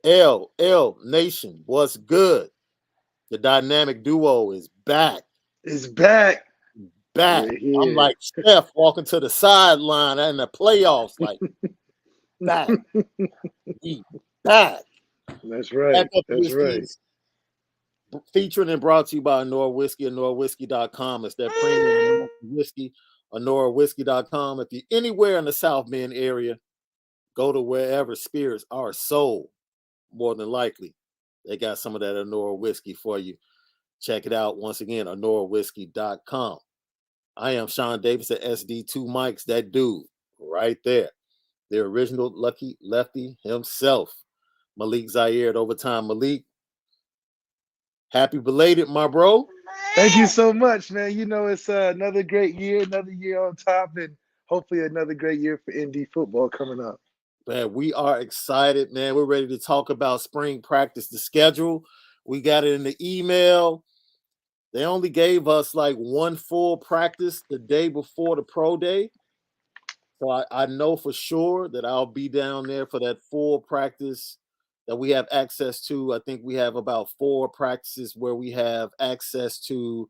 L Nation, what's good? The dynamic duo is back. It's back. Back. We're I'm here. like Steph walking to the sideline in the playoffs, like back. We back. That's Back right. up That's whiskey right. is featured and brought to you by Onora Whisky, OnoraWhisky.com. It's that premium whiskey, OnoraWhisky.com. If you're anywhere in the South Bend area, go to wherever spirits are sold, more than likely. They got some of that Onora whiskey for you. Check it out once again, OnoraWhisky.com. I am Shaun Davis at SD2 Mics, that dude right there. The original Lucky Lefty himself, Malik Zaire at Overtime. Malik, happy belated, my bro. Thank you so much, man. You know, it's another great year, another year on top, and hopefully another great year for ND football coming up. Man, we are excited, man. We're ready to talk about spring practice, the schedule. We got it in the email. They only gave us like one full practice the day before the pro day. So I know for sure that I'll be down there for that full practice that we have access to. I think we have about 4 practices where we have access to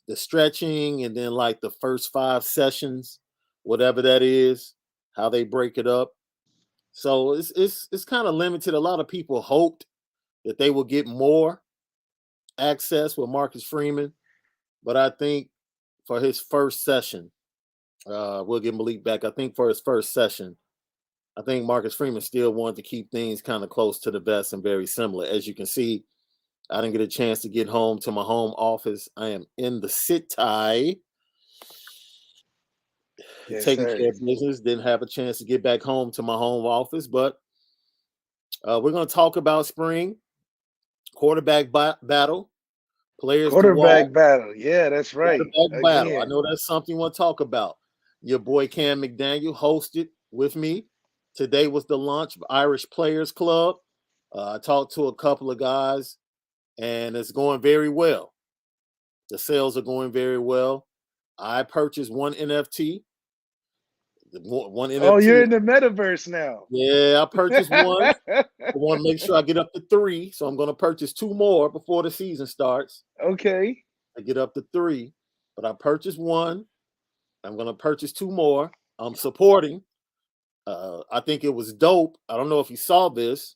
the stretching and then like the first 5 sessions, whatever that is, how they break it up. So it's kind of limited. A lot of people hoped that they will get more access with Marcus Freeman, but I think for his first session, we'll get Malik back. I think for his first session, I think Marcus Freeman still wanted to keep things kind of close to the vest and very similar. As you can see, I didn't get a chance to get home to my home office. I am in the city Yes, taking sir. care of business. Didn't have a chance to get back home to my home office, but we're going to talk about spring quarterback battle, players to watch, Quarterback battle. Yeah, that's right. quarterback battle. I Again. know that's something you want to talk about. Your boy Cam McDaniel hosted with me. Today was the launch of Irish Players Club. I talked to a couple of guys, and it's going very well. The sales are going very well. I purchased one NFT. One Oh, you're NFT. in the metaverse now. Yeah, I purchased one. I want to make sure I get up to 3, so I'm going to purchase 2 more before the season starts. Okay. I get up to 3, but I purchased one. I'm going to purchase 2 more. I'm supporting. I think it was dope. I don't know if you saw this,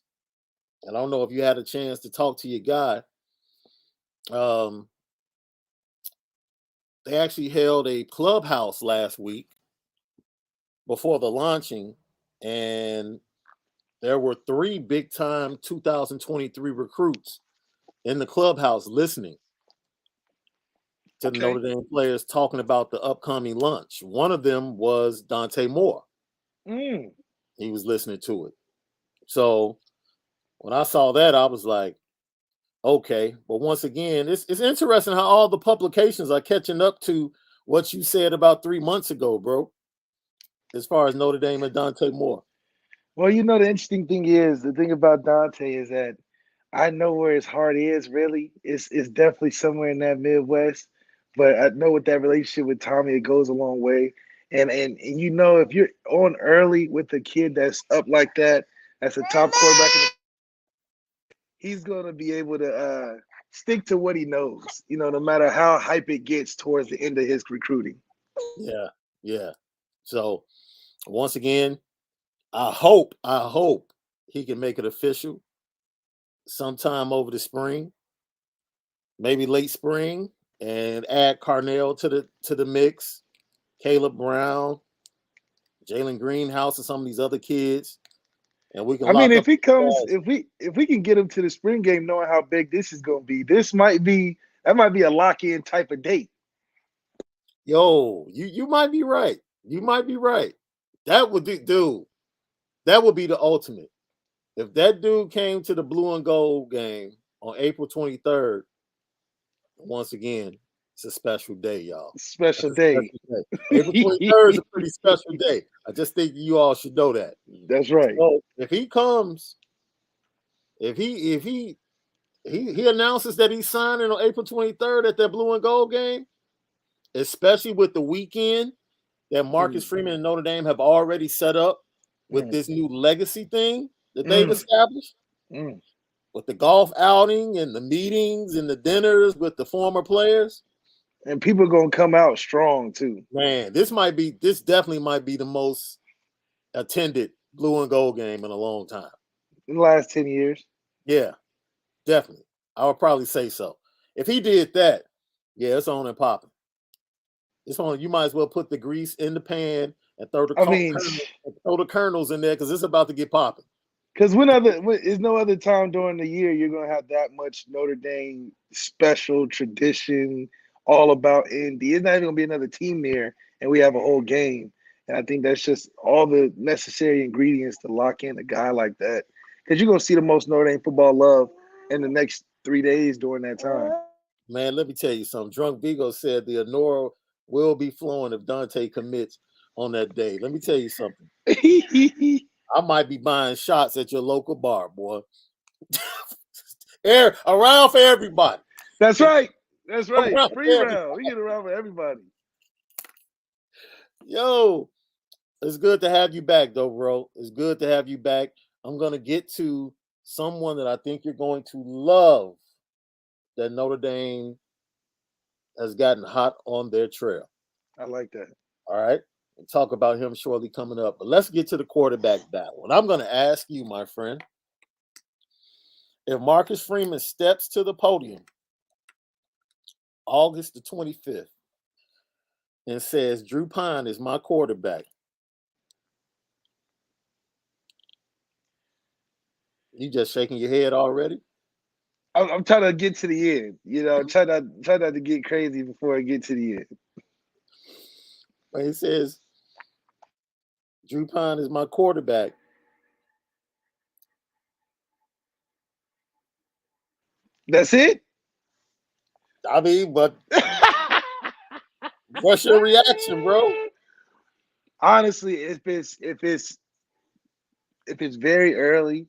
and I don't know if you had a chance to talk to your guy. Um, they actually held a clubhouse last week before the launching, and there were 3 big time 2023 recruits in the clubhouse listening to the Okay. Notre Dame players talking about the upcoming launch. One of them was Dante Moore. Mm. He was listening to it. So when I saw that, I was like, okay. But once again, it's interesting how all the publications are catching up to what you said about 3 months ago, bro, as far as Notre Dame and Dante Moore. Well, you know, the interesting thing is, the thing about Dante is that I know where his heart is really. It's definitely somewhere in that Midwest. But I know with that relationship with Tommy, it goes a long way. And you know, if you're on early with a kid that's up like that, that's a top quarterback, he's gonna be able to stick to what he knows, you know, no matter how hype it gets towards the end of his recruiting. Yeah, yeah. So once again, I hope he can make it official sometime over the spring, maybe late spring, and add Carnell to the mix, Caleb Brown, Jalen Greenhouse, and some of these other kids, and we can I mean, lock if up. he comes, if we can get him to the spring game, knowing how big this is going to be, that might be a lock in type of date. Yo, you might be right. You might be right. That would be, dude. That would be the ultimate. If that dude came to the blue and gold game on April 23rd, once again, it's a special day, y'all. That's Special a day. special day. April 23rd is a pretty special day. I just think you all should know that. That's right. So if he comes, if he announces that he's signing on April 23rd at that blue and gold game, especially with the weekend that Marcus Mm, Freeman and Notre Dame have already set up with mm, this new legacy thing that they've mm. established. Mm. With the golf outing and the meetings and the dinners with the former players. And people are gonna come out strong too. Man, this definitely might be the most attended blue and gold game in a long time. In the last 10 years. Yeah, definitely. I would probably say so. If he did that, yeah, it's on and popping. It's on. You might as well put the grease in the pan and throw the I mean, kernels in there because it's about to get popping. because there's no other time during the year you're gonna have that much Notre Dame special tradition, all about Indy. It's not even gonna be another team there, and we have a whole game. And I think that's just all the necessary ingredients to lock in a guy like that. Because you're gonna see the most Notre Dame football love in the next 3 days during that time. Man, let me tell you something. Drunk Vigo said the Onora will be flowing if Dante commits on that day. Let me tell you something. I might be buying shots at your local bar, boy. Around for everybody. That's right. That's right. Around Free round. We get around for everybody. Yo, it's good to have you back, though, bro. It's good to have you back. I'm going to get to someone that I think you're going to love that Notre Dame has gotten hot on their trail. I like that. All right. We'll talk about him shortly coming up. But let's get to the quarterback battle. And I'm going to ask you, my friend, if Marcus Freeman steps to the podium August the 25th and says, Drew Pine is my quarterback, you just shaking your head already? I'm trying to get to the end. Try not to get crazy before I get to the end. When he says, Drew Pine is my quarterback, That's it? I mean, but what's your reaction, bro? Honestly, if it's very early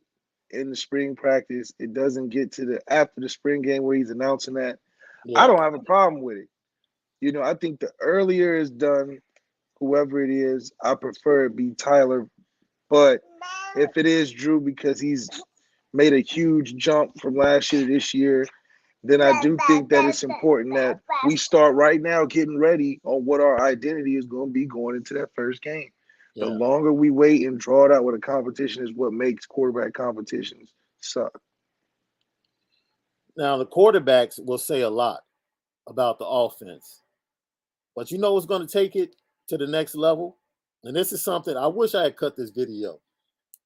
in the spring practice, it doesn't get to the after the spring game where he's announcing that. I Yeah, don't have a problem with it. I think the earlier it's done, whoever it is, I prefer it be Tyler. But if it is Drew because he's made a huge jump from last year to this year, then I do think that it's important that we start right now getting ready on what our identity is going to be going into that first game. The yeah. longer we wait and draw it out with a competition is what makes quarterback competitions suck. Now, the quarterbacks will say a lot about the offense, but you know what's going to take it to the next level? And this is something I wish I had cut this video.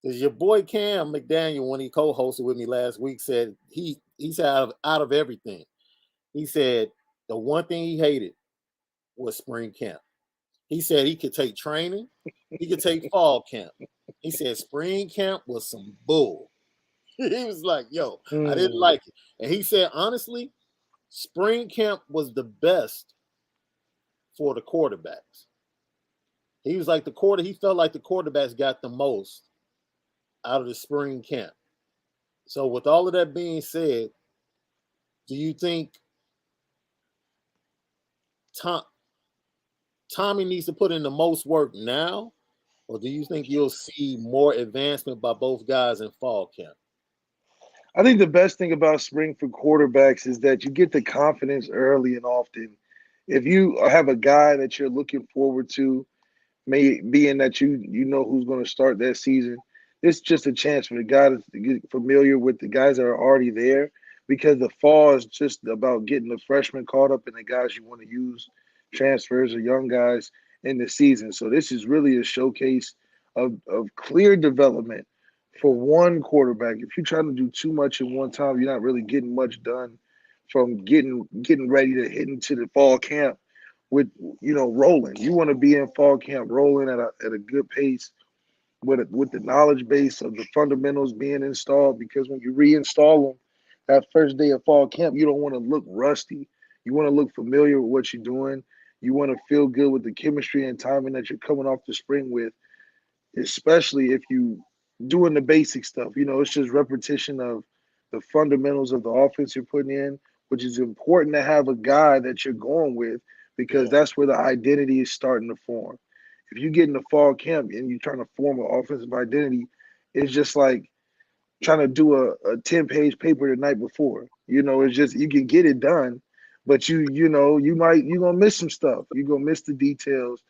Because your boy Cam McDaniel, when he co-hosted with me last week, said he's out of everything. He said the one thing he hated was spring camp. He said he could take training, he could take fall camp. He said spring camp was some bull. He was like, yo, I didn't like it. And he said, honestly, spring camp was the best for the quarterbacks. He was like he felt like the quarterbacks got the most out of the spring camp. So with all of that being said, do you think Tommy needs to put in the most work now? Or do you think you'll see more advancement by both guys in fall camp? I think the best thing about spring for quarterbacks is that you get the confidence early and often. If you have a guy that you're looking forward to, may being that you know who's going to start that season, it's just a chance for the guy to get familiar with the guys that are already there, because the fall is just about getting the freshmen caught up in the guys you want to use, transfers or young guys in the season. So this is really a showcase of clear development for one quarterback. If you're trying to do too much in one time, you're not really getting much done from getting ready to hit into the fall camp with rolling. You want to be in fall camp rolling at a good pace with the knowledge base of the fundamentals being installed, because when you reinstall them that first day of fall camp, you don't want to look rusty. You want to look familiar with what you're doing. You want to feel good with the chemistry and timing that you're coming off the spring with, especially if you doing the basic stuff. It's just repetition of the fundamentals of the offense you're putting in, which is important to have a guy that you're going with, because Yeah. that's where the identity is starting to form. If you get in the fall camp and you're trying to form an offensive identity, it's just like trying to do a 10-page paper the night before. It's just you can get it done, but you're gonna miss some stuff. You're gonna miss the details.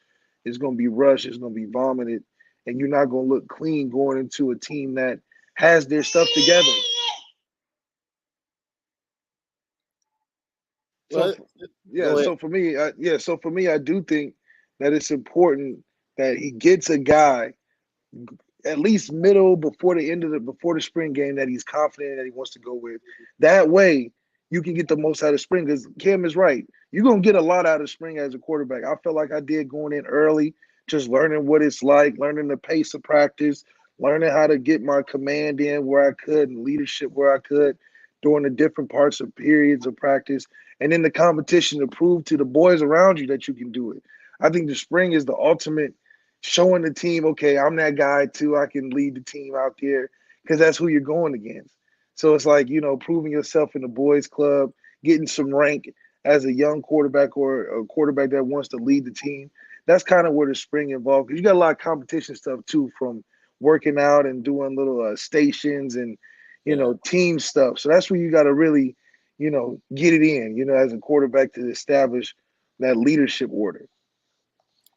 It's gonna be rushed. It's gonna be vomited, and you're not gonna look clean going into a team that has their stuff together. So Well, go ahead. so for me, I do think that it's important that he gets a guy at least middle before the spring game that he's confident that he wants to go with. That way, you can get the most out of spring. Because Cam is right, you're gonna get a lot out of spring as a quarterback. I felt like I did going in early, just learning what it's like, learning the pace of practice, learning how to get my command in where I could and leadership where I could during the different parts of periods of practice, and then the competition to prove to the boys around you that you can do it. I think the spring is the ultimate showing the team, okay, I'm that guy too. I can lead the team out there because that's who you're going against. So it's like, proving yourself in the boys club, getting some rank as a young quarterback or a quarterback that wants to lead the team. That's kind of where the spring involved, because you got a lot of competition stuff too, from working out and doing little stations and, team stuff. So that's where you got to really, get it in, as a quarterback to establish that leadership order.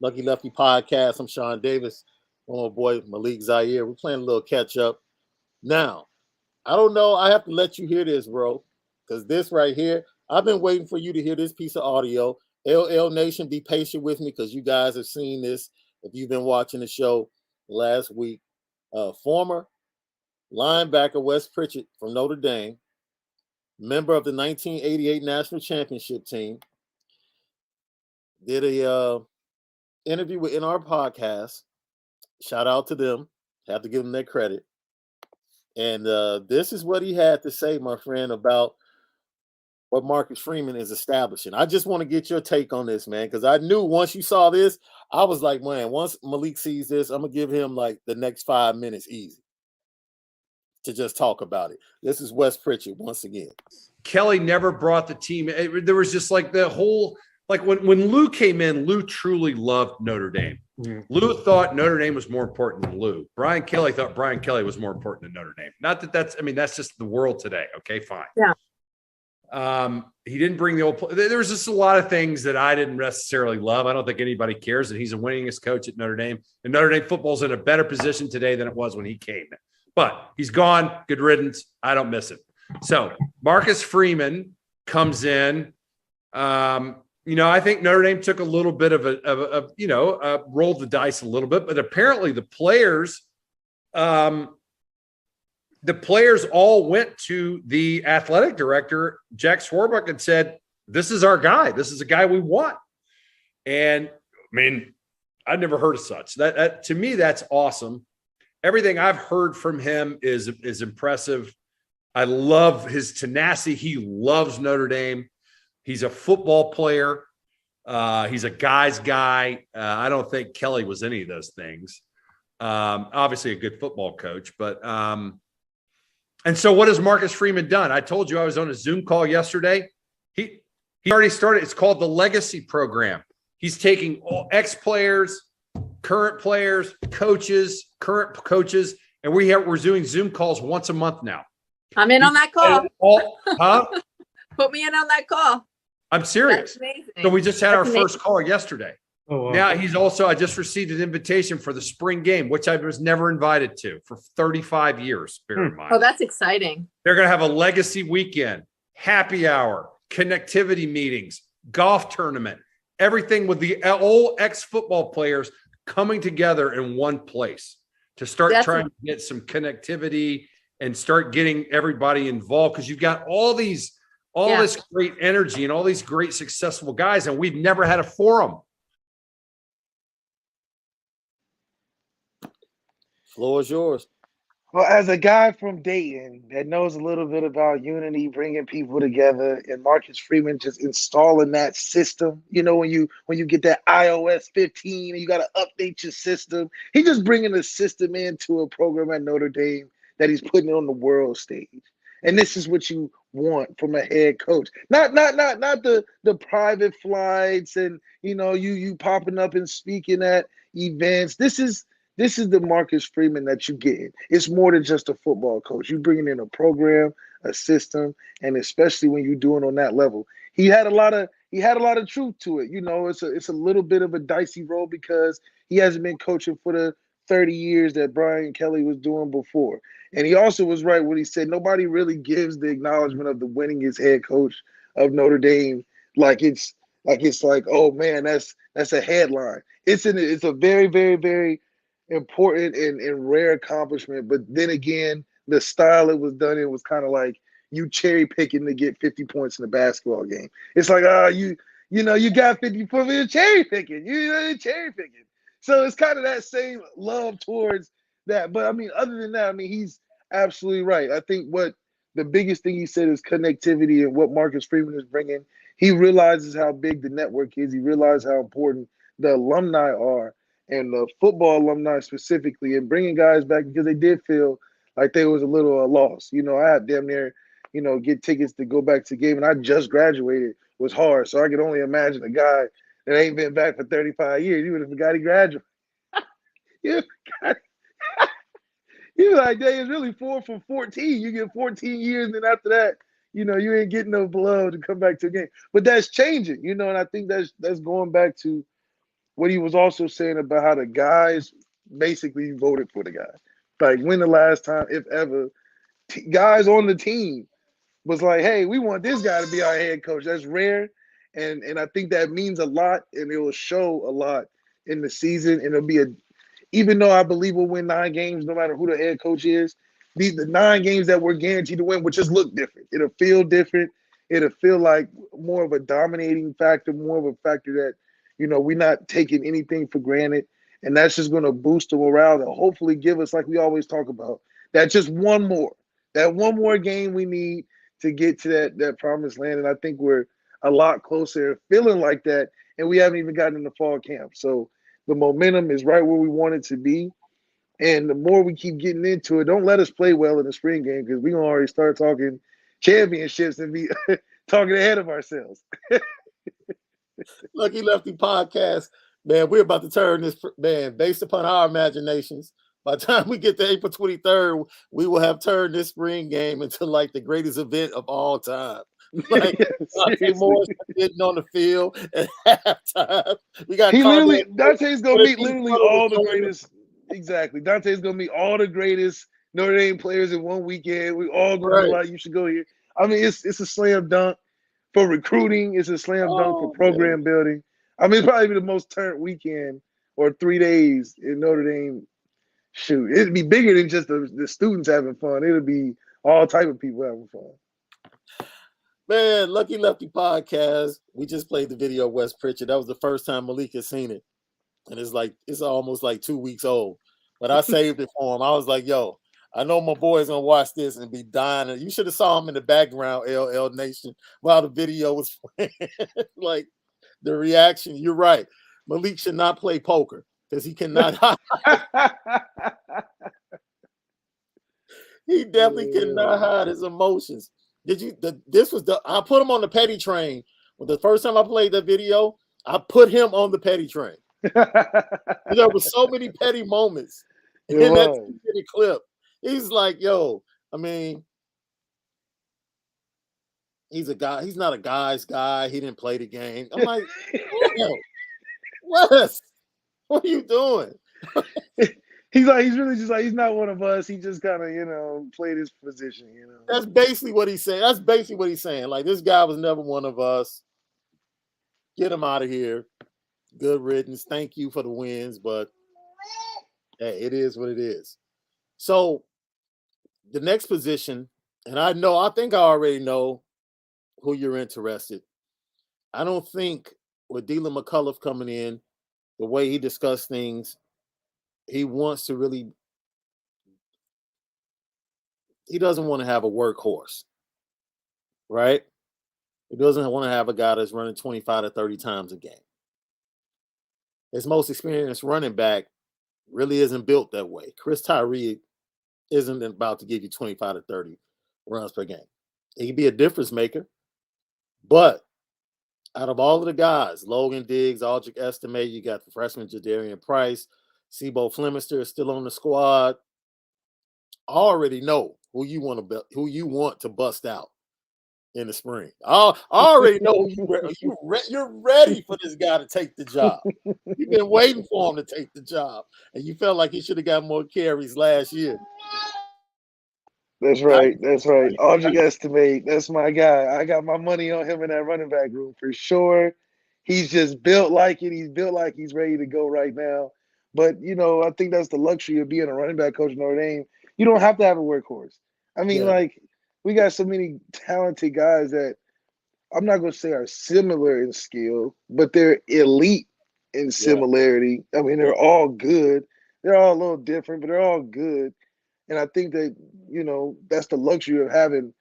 Lucky Lefty podcast. I'm Shaun Davis. My boy Malik Zaire. We're playing a little catch up. Now, I don't know. I have to let you hear this, bro, because this right here, I've been waiting for you to hear this piece of audio. LL Nation, be patient with me because you guys have seen this if you've been watching the show last week. Former linebacker Wes Pritchett from Notre Dame, member of the 1988 National Championship team, did a interview in our podcast. Shout out to them. Have to give them their credit. And this is what he had to say, my friend, about what Marcus Freeman is establishing. I just want to get your take on this, man, because I knew once you saw this, I was like, man, once Malik sees this, I'm going to give him like the next 5 minutes easy to just talk about it. This is Wes Pritchett once again. Kelly never brought the team. There was just like the whole, like when Lou came in, Lou truly loved Notre Dame. Mm-hmm. Lou thought Notre Dame was more important than Lou. Brian Kelly thought Brian Kelly was more important than Notre Dame. Not that that's just the world today. Okay, fine. Yeah. He didn't bring the old. There was just a lot of things that I didn't necessarily love. I don't think anybody cares that he's a winningest coach at Notre Dame, and Notre Dame football's in a better position today than it was when he came. But he's gone. Good riddance. I don't miss it. So Marcus Freeman comes in. I think Notre Dame took a little bit of rolled the dice a little bit, but apparently the players all went to the athletic director, Jack Swarbrick, and said, "This is our guy. This is a guy we want." And I mean, I've never heard of such. That to me, that's awesome. Everything I've heard from him is impressive. I love his tenacity. He loves Notre Dame. He's a football player. He's a guy's guy. I don't think Kelly was any of those things. Obviously a good football coach, but and so what has Marcus Freeman done? I told you I was on a Zoom call yesterday. He already started. It's called the Legacy Program. He's taking all ex-players, current players, coaches, current coaches, and we're doing Zoom calls once a month now. I'm in on that call. Put me in on that call. I'm serious. So we just had our first call yesterday. Oh, wow. Now he's also, I just received an invitation for the spring game, which I was never invited to for 35 years. Bear in mind. Oh, that's exciting. They're going to have a legacy weekend, happy hour, connectivity meetings, golf tournament, everything with the old ex-football players coming together in one place to start trying to get some connectivity and start getting everybody involved. Because you've got all this great energy and all these great successful guys, and we've never had a forum. Floor is yours. Well, as a guy from Dayton that knows a little bit about unity, bringing people together, and Marcus Freeman just installing that system, when you get that iOS 15 and you got to update your system, he just bringing the system into a program at Notre Dame that he's putting on the world stage. And this is what you want from a head coach. Not the private flights and you popping up and speaking at events. This is this is the Marcus Freeman that you get. It's more than just a football coach. You bringing in a program, a system, and especially when you're doing on that level. He had a lot of truth to it. You know, it's a little bit of a dicey role because he hasn't been coaching for the 30 years that Brian Kelly was doing before. And he also was right when he said nobody really gives the acknowledgement of the winningest head coach of Notre Dame like it's like, oh man, that's a headline. It's a very, very, very important and rare accomplishment. But then again, the style it was done in was kind of like you cherry picking to get 50 points in a basketball game. It's like, you got 50 points, you're cherry picking. You're cherry picking. So it's kind of that same love towards that. But I mean, other than that, I mean, he's absolutely right. I think what the biggest thing he said is connectivity and what Marcus Freeman is bringing. He realizes how big the network is. He realizes how important the alumni are and the football alumni specifically, and bringing guys back because they did feel like they was a little lost. You know, I had damn near, get tickets to go back to the game, and I just graduated. It was hard, so I could only imagine a guy that ain't been back for 35 years. You would have forgot he graduated. You're like, dang, it's really 4 from 14. You get 14 years, and then after that, you ain't getting no blood to come back to the game. But that's changing, and I think that's going back to what he was also saying about how the guys basically voted for the guy. Like, when the last time, if ever, guys on the team was like, hey, we want this guy to be our head coach. That's rare. And I think that means a lot, and it will show a lot in the season. And it'll be even though I believe we'll win 9 games, no matter who the head coach is, the 9 games that we're guaranteed to win will just look different. It'll feel different. It'll feel like more of a dominating factor, more of a factor that, we're not taking anything for granted. And that's just going to boost the morale and hopefully give us, like we always talk about, that one more game we need to get to that promised land. And I think we're a lot closer feeling like that. And we haven't even gotten into fall camp. So the momentum is right where we want it to be. And the more we keep getting into it, don't let us play well in the spring game because we're going to already start talking championships and be talking ahead of ourselves. Lucky Lefty podcast, man, we're about to turn this, man, based upon our imaginations. By the time we get to April 23rd, we will have turned this spring game into like the greatest event of all time. Like, Dante Moore getting on the field at halftime. We got Dante's gonna meet literally all the greatest. Exactly, Dante's gonna meet all the greatest Notre Dame players in one weekend. We all gonna be like, you should go here. I mean, it's a slam dunk for recruiting. It's a slam dunk for program building. I mean, it's probably the most turned weekend or 3 days in Notre Dame. Shoot, it'd be bigger than just the students having fun. It'll be all type of people having fun. Man, Lucky Lefty podcast. We just played the video of Wes Pritchett. That was the first time Malik has seen it. And it's almost like 2 weeks old. But I saved it for him. I was like, yo, I know my boy's gonna watch this and be dying. And you should have saw him in the background, LL Nation, while the video was playing. Like the reaction. You're right. Malik should not play poker because he cannot hide. He definitely cannot hide his emotions. I put him on the petty train. Well, the first time I played that video, I put him on the petty train. There were so many petty moments in that clip. He's like, yo, I mean, he's a guy. He's not a guy's guy. He didn't play the game. I'm like, yo, Wes, what are you doing? He's really just like, he's not one of us. He just kind of, played his position, That's basically what he's saying. That's basically what he's saying. Like, this guy was never one of us. Get him out of here. Good riddance. Thank you for the wins, but hey, it is what it is. So the next position, and I think I already know who you're interested. I don't think with Dylan McCullough coming in, the way he discussed things, he wants to really, he doesn't want to have a workhorse, right? He doesn't want to have a guy that's running 25 to 30 times a game. His most experienced running back really isn't built that way. Chris Tyree isn't about to give you 25 to 30 runs per game. He can be a difference maker, but out of all of the guys, Logan Diggs, Aldrich Estime, you got the freshman Jadarian Price, Sibo Flemister is still on the squad. I already know who you want to bust out in the spring. I already know you're ready for this guy to take the job. You've been waiting for him to take the job, and you felt like he should have got more carries last year. That's right. That's right. Audrey Estimate. That's my guy. I got my money on him in that running back room for sure. He's just built like it. He's built like he's ready to go right now. But, I think that's the luxury of being a running back coach in Notre Dame. You don't have to have a workhorse. I mean, we got so many talented guys that I'm not going to say are similar in skill, but they're elite in similarity. I mean, they're all good. They're all a little different, but they're all good. And I think that, that's the luxury of having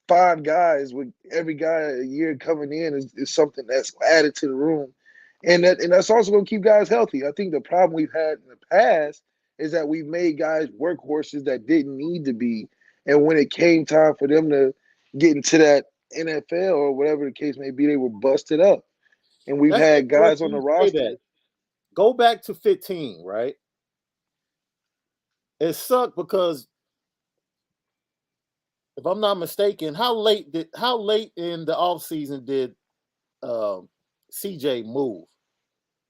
5 guys with every guy a year coming in is something that's added to the room. And that's also going to keep guys healthy. I think the problem we've had in the past is that we've made guys workhorses that didn't need to be. And when it came time for them to get into that NFL or whatever the case may be, they were busted up. And we've had guys on the roster. Go back to 15, right? It sucked because, if I'm not mistaken, how late in the offseason did CJ move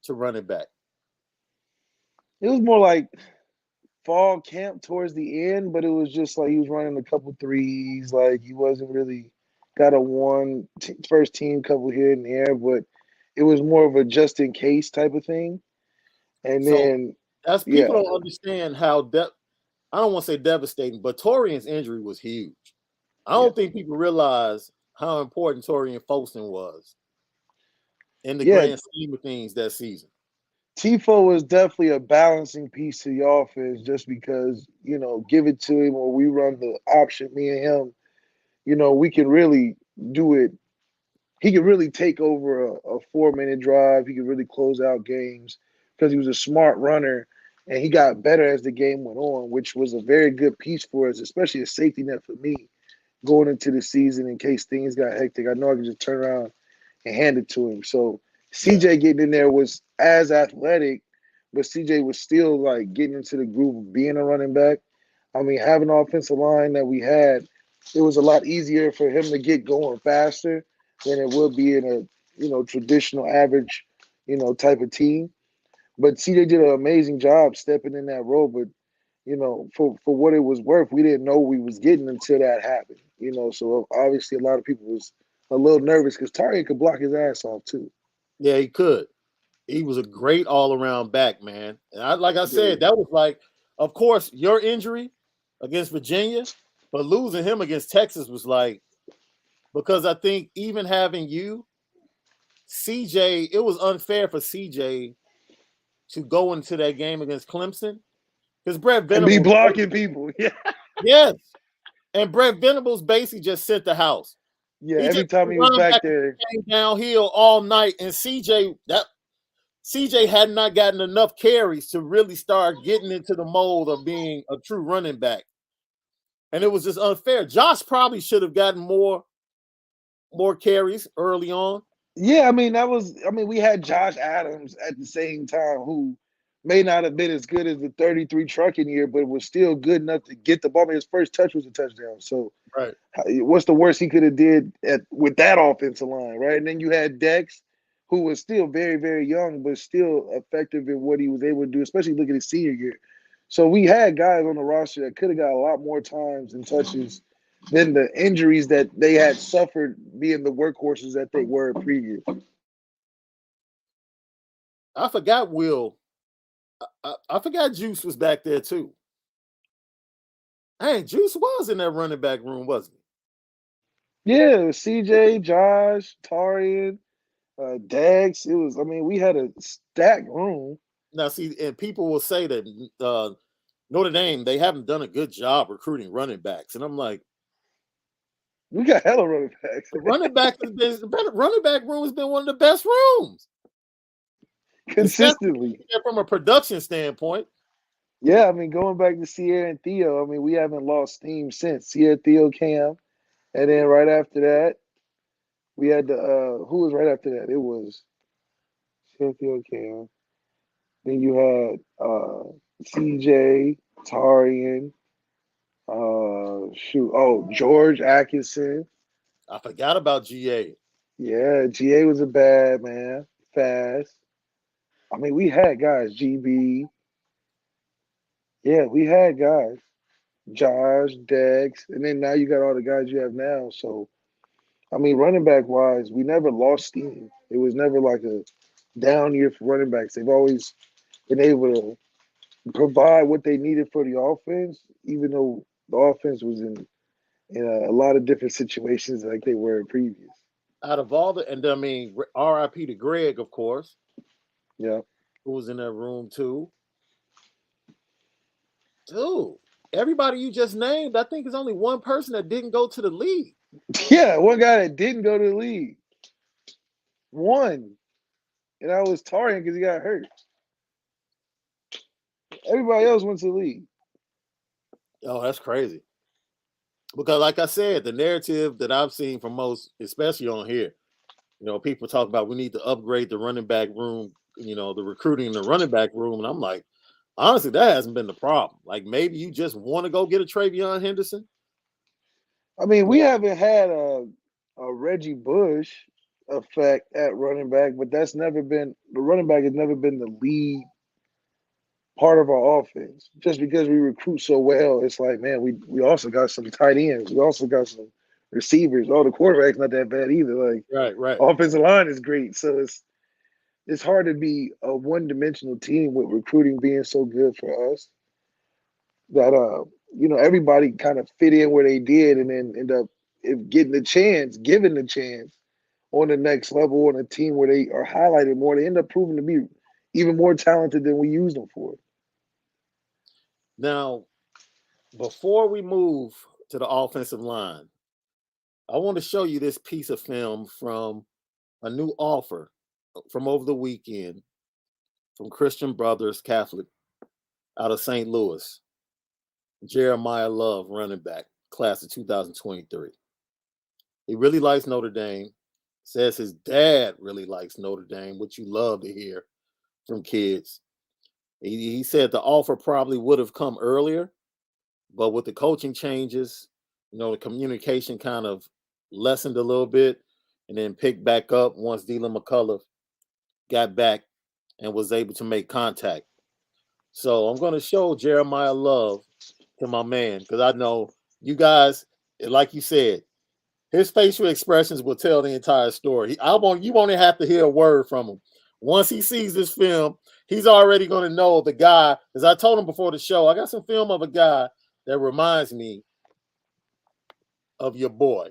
to running back? It was more like fall camp towards the end, but it was just like he was running a couple threes. Like he wasn't really got a first team couple here and there, but it was more of a just in case type of thing. And then people don't understand how I don't want to say devastating, but Torian's injury was huge. I don't think people realize how important Torian Folston was in the grand scheme of things that season. Tifo was definitely a balancing piece to the offense just because, give it to him or we run the option, me and him, we can really do it. He could really take over a 4-minute drive. He could really close out games because he was a smart runner, and he got better as the game went on, which was a very good piece for us, especially a safety net for me going into the season in case things got hectic. I know I could just turn around and hand it to him. So CJ getting in there was as athletic, but CJ was still like getting into the groove of being a running back. I mean, having an offensive line that we had, it was a lot easier for him to get going faster than it will be in a, traditional average, type of team. But CJ did an amazing job stepping in that role. But, for what it was worth, we didn't know we was getting until that happened. So obviously a lot of people was a little nervous because Target could block his ass off too. Yeah, he could. He was a great all-around back, man. And like I said, that was like, of course, your injury against Virginia, but losing him against Texas was like, because I think even having you, CJ, it was unfair for CJ to go into that game against Clemson because Brett Venables and be blocking people. Yeah. Yes. And Brett Venables basically just sent the house. Yeah, every time he was back there. Downhill all night. And CJ had not gotten enough carries to really start getting into the mold of being a true running back. And it was just unfair. Josh probably should have gotten more carries early on. Yeah, we had Josh Adams at the same time who may not have been as good as the 33 trucking year, but was still good enough to get the ball. I mean, his first touch was a touchdown. So right. What's the worst he could have did with that offensive line, right? And then you had Dex, who was still very, very young, but still effective in what he was able to do, especially look at his senior year. So we had guys on the roster that could have got a lot more times and touches than the injuries that they had suffered being the workhorses that they were previous. I forgot Will. I forgot Juice was back there too. Hey, Juice was in that running back room, wasn't he? Yeah, CJ, Josh, Tarian, Dax. It was, we had a stacked room. Now, see, and people will say that Notre Dame, they haven't done a good job recruiting running backs. And I'm like, we got hella running backs. The running back room has been one of the best rooms. Consistently. From a production standpoint. Yeah, going back to Sierra and Theo, we haven't lost steam since Sierra, Theo, Cam. And then right after that, we had who was right after that? It was Sierra, Theo, Cam. Then you had CJ, Tarian, George Atkinson. I forgot about GA. Yeah, GA was a bad man, fast. I mean, we had guys, GB. Yeah, we had guys. Josh, Dex, and then now you got all the guys you have now. So, I mean, running back wise, we never lost steam. It was never like a down year for running backs. They've always been able to provide what they needed for the offense, even though the offense was in a lot of different situations like they were in previous. Out of all the, and I mean, RIP to Greg, of course, Yeah. who was in that room too. Dude, everybody you just named, I think there's only one person that didn't go to the league. Yeah, one guy that didn't go to the league. One. And I was Tarian because he got hurt. Everybody else went to the league. Oh, that's crazy. Because, like I said, the narrative that I've seen from most, especially on here, people talk about we need to upgrade the running back room, the recruiting in the running back room. And I'm like, honestly, that hasn't been the problem. Like, maybe you just want to go get a Travion Henderson. I mean, we haven't had a Reggie Bush effect at running back, but the running back has never been the lead part of our offense. Just because we recruit so well, it's like, man, we also got some tight ends. We also got some receivers. Oh, the quarterback's not that bad either. Like, Right. offensive line is great. So it's hard to be a one-dimensional team with recruiting being so good for us that everybody kind of fit in where they did and then end up given the chance on the next level on a team where they are highlighted more. They end up proving to be even more talented than we used them for. Now, before we move to the offensive line, I want to show you this piece of film from a new offer from over the weekend from Christian Brothers Catholic out of St. Louis. Jeremiah Love, running back, class of 2023. He really likes Notre Dame. Says his dad really likes Notre Dame, which you love to hear from kids. He said the offer probably would have come earlier, but with the coaching changes, the communication kind of lessened a little bit and then picked back up once Dylan McCullough got back and was able to make contact. So I'm going to show Jeremiah Love to my man because I know you guys, like you said, his facial expressions will tell the entire story. You won't even have to hear a word from him. Once he sees this film, he's already going to know the guy. As I told him before the show, I got some film of a guy that reminds me of your boy.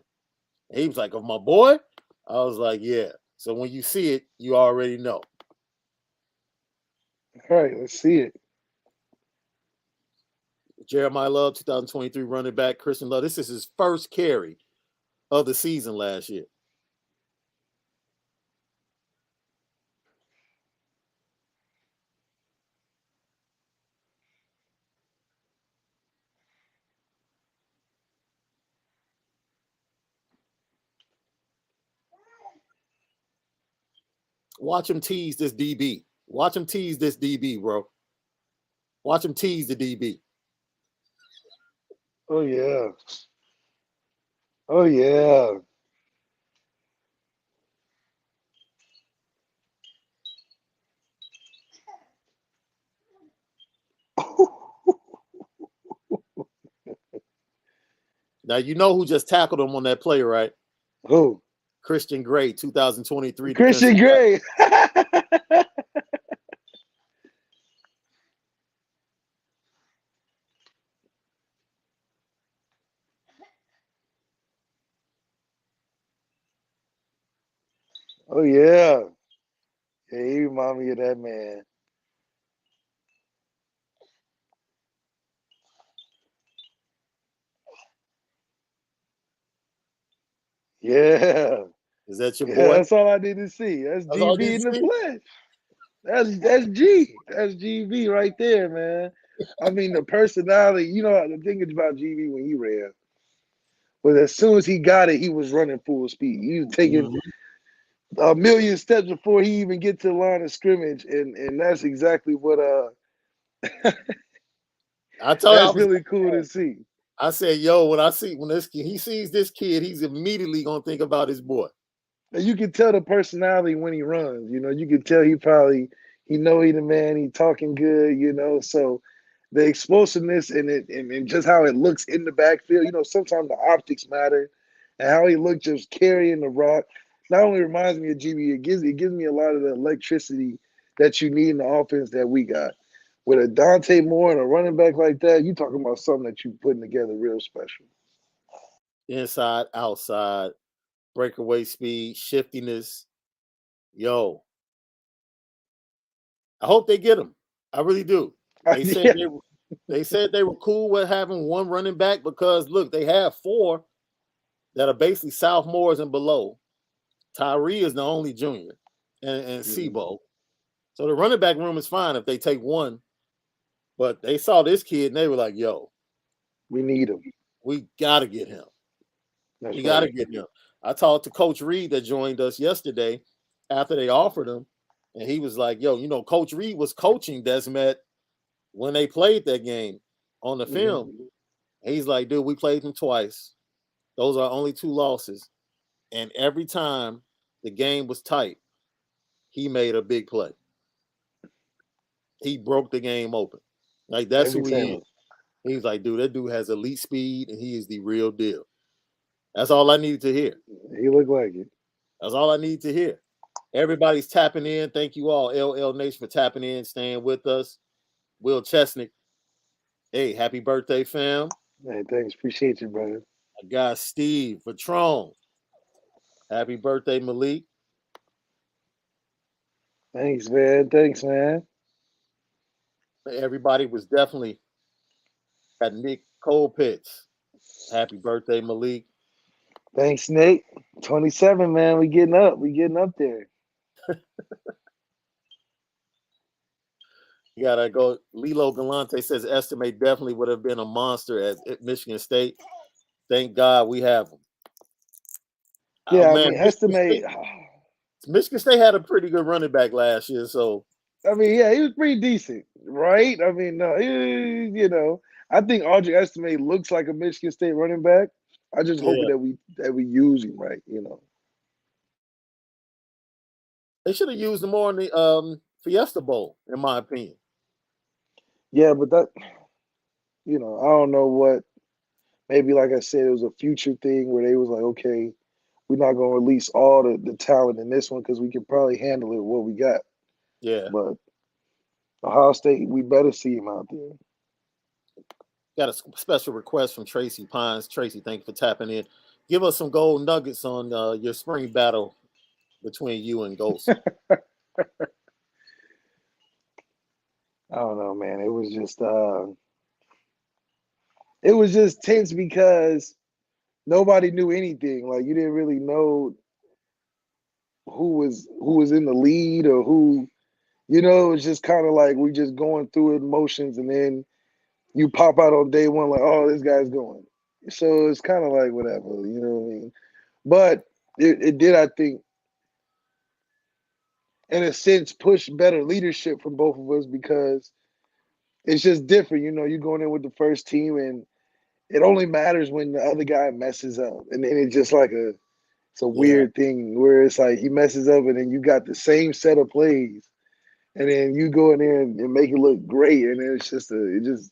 And he was like, of my boy? I was like, yeah. So when you see it, you already know. All right, let's see it. Jeremiah Love, 2023 running back. Christian Love. This is his first carry of the season last year. Watch him tease this DB. Watch him tease this DB, bro. Watch him tease the DB. Oh, yeah. Oh, yeah. Now, you know who just tackled him on that play, right? Who? Christian Gray, 2023. Christian Gray. Oh, yeah. Yeah, he remind me of that man. Yeah. Is that your Yeah, boy? that's all I need to see. That's GB in the flesh. That's G. That's GB right there, man. I mean, the personality, the thing about GB when he ran was as soon as he got it, he was running full speed. He was taking a million steps before he even get to the line of scrimmage, and that's exactly what I told that's really cool to see. I said, yo, when this kid, he sees this kid, he's immediately gonna think about his boy. And you can tell the personality when he runs. You know, you can tell he know he the man. He talking good. You know, so the explosiveness and just how it looks in the backfield. You know, sometimes the optics matter, and how he looked just carrying the rock. Not only reminds me of GB, it gives me a lot of the electricity that you need in the offense that we got. With a Dante Moore and a running back like that, you talking about something that you putting together real special. Inside, outside, breakaway speed, shiftiness. Yo, I hope they get him. I really do. They said they said they were cool with having one running back because look, they have 4 that are basically sophomores and below. Tyree is the only junior, and Sibo. So the running back room is fine if they take one. But they saw this kid and they were like, yo, we need him. We got to get him. That's we got to get him. I talked to Coach Reed that joined us yesterday after they offered him. And he was like, yo, you know, Coach Reed was coaching Desmet when they played that game on the film. He's like, dude, we played them twice. Those are only 2 losses. And every time the game was tight, he made a big play. He broke the game open. Like, that's who he is. He's like, dude, that dude has elite speed, and he is the real deal. That's all I needed to hear. He looked like it. That's all I need to hear. Everybody's tapping in. Thank you all, LL Nation, for tapping in, staying with us. Will Chesnick, hey, happy birthday, fam. Hey, thanks. Appreciate you, brother. I got Steve Patron. Happy birthday, Malik. Thanks, man. Thanks, man. Everybody was definitely at Nick Colpitts. Happy birthday, Malik. Thanks, Nick. 27, man. We getting up. We getting up there. You gotta go. Lilo Galante says estimate definitely would have been a monster at Michigan State. Thank God we have him. Yeah, I mean, estimate. Michigan State had a pretty good running back last year, so I mean, yeah, he was pretty decent, right? I mean, you know, I think Audrey Estimate looks like a Michigan State running back. I just hope that we use him right, you know. They should have used him more in the Fiesta Bowl, in my opinion. Yeah, but that, you know, I don't know what. Maybe, like I said, it was a future thing where they was like, okay, we're not going to release all the talent in this one because we can probably handle it with what we got. Yeah. But Ohio State, we better see him out there. Got a special request from Tracy Pines. Tracy, thank you for tapping in. Give us some gold nuggets on your spring battle between you and Ghost. I don't know, man. It was just tense because nobody knew anything. Like, you didn't really know who was in the lead or who, you know, it was just kind of like we just going through emotions, and then you pop out on day one like, oh, this guy's going. So it's kind of like whatever, you know what I mean? But it did, I think, in a sense, push better leadership from both of us because it's just different. You know, you're going in with the first team, and it only matters when the other guy messes up. And then it's just like it's a weird thing where it's like he messes up, and then you got the same set of plays, and then you go in there and make it look great, and then it's just it's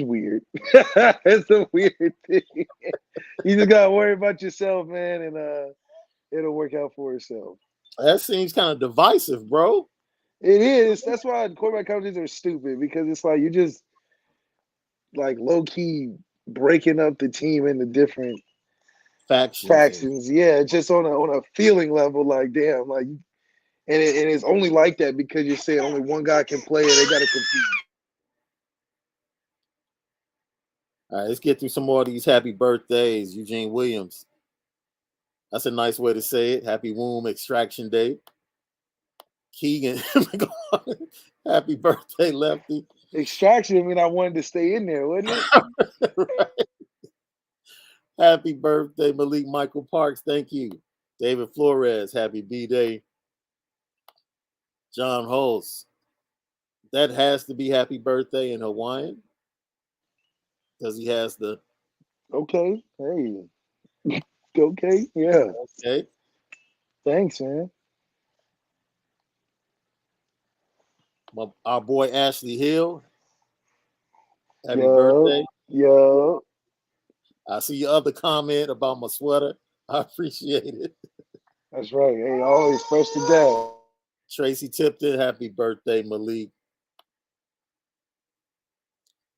weird. It's a weird thing. You just gotta worry about yourself, man, and it'll work out for itself. That seems kind of divisive, bro. It is. That's why quarterback coaches are stupid, because it's like you just like low key breaking up the team into different factions. Yeah, just on a feeling level, like damn, like, and it's only like that because you're saying only one guy can play and they got to compete. All right, let's get through some more of these happy birthdays. Eugene Williams. That's a nice way to say it. Happy womb extraction day. Keegan. Happy birthday, Lefty. Extraction, I mean, I wanted to stay in there, wasn't it? Right. Happy birthday, Malik Michael Parks. Thank you. David Flores, happy B-Day. John Holtz, that has to be happy birthday in Hawaiian because he has the. Okay. Hey. Okay. Yeah. Okay. Thanks, man. Our boy Ashley Hill, happy Yo. birthday. Yo. I see your other comment about my sweater. I appreciate it. That's right. Hey, always fresh to death. Tracy Tipton, happy birthday, Malik.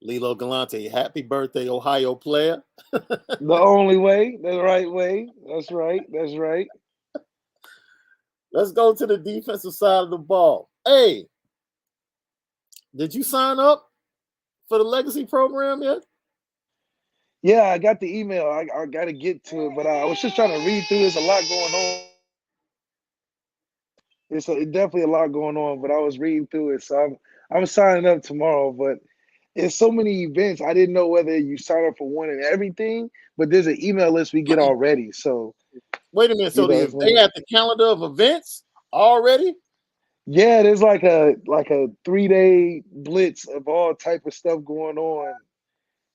Lilo Galante, happy birthday, Ohio player. The only way, the right way. That's right. That's right. Let's go to the defensive side of the ball. Hey, did you sign up for the Legacy program yet? Yeah, I got the email. I got to get to it, but I was just trying to read through. There's a lot going on. It's definitely a lot going on, but I was reading through it, so I'm signing up tomorrow. But it's so many events. I didn't know whether you sign up for one and everything, but there's an email list we get already. So wait a minute. So they have the calendar of events already? Yeah, there's like a 3-day blitz of all type of stuff going on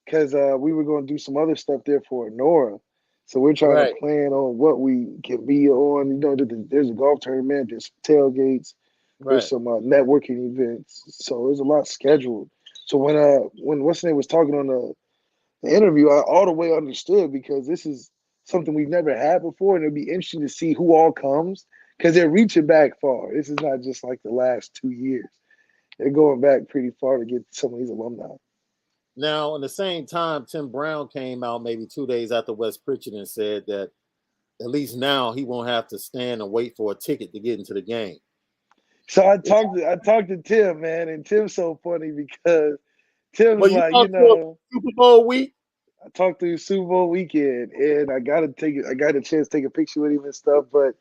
because we were going to do some other stuff there for Onora. So we're trying to plan on what we can be on. You know, there's a golf tournament, there's tailgates, there's some networking events. So there's a lot scheduled. So when what's the name was talking on the interview, I all the way understood because this is something we've never had before, and it'll be interesting to see who all comes because they're reaching back far. This is not just like the last 2 years. They're going back pretty far to get some of these alumni. Now, in the same time, Tim Brown came out maybe 2 days after West Pritchett and said that at least now he won't have to stand and wait for a ticket to get into the game. So I talked to Tim, man, and Tim's so funny because Tim's well, like, you know, Super Bowl week. I talked through Super Bowl weekend, and I got a chance to take a picture with him and stuff, but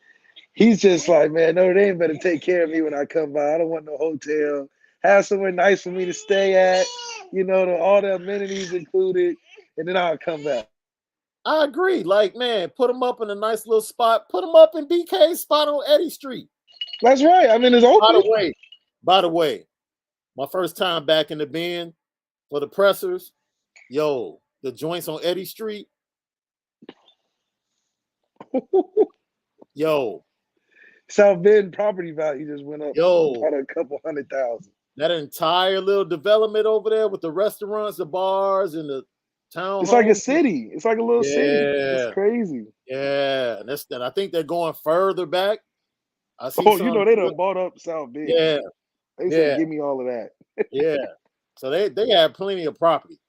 he's just like, man, Notre Dame better take care of me when I come by. I don't want no hotel. Have somewhere nice for me to stay at, you know, all the amenities included, and then I'll come back. I agree. Like, man, put them up in a nice little spot. Put them up in BK's spot on Eddy Street. That's right. I mean, it's open. By the way, my first time back in the Bend for the pressers, yo, the joints on Eddy Street, yo. South Bend property value just went up about a couple $100,000. That entire little development over there with the restaurants, the bars, and the town. It's like a city. It's like a little city. It's crazy. Yeah, and I think they're going further back. I see. Oh, you know they done bought up South Bend. Yeah, they said, "Give me all of that." Yeah, so they have plenty of property.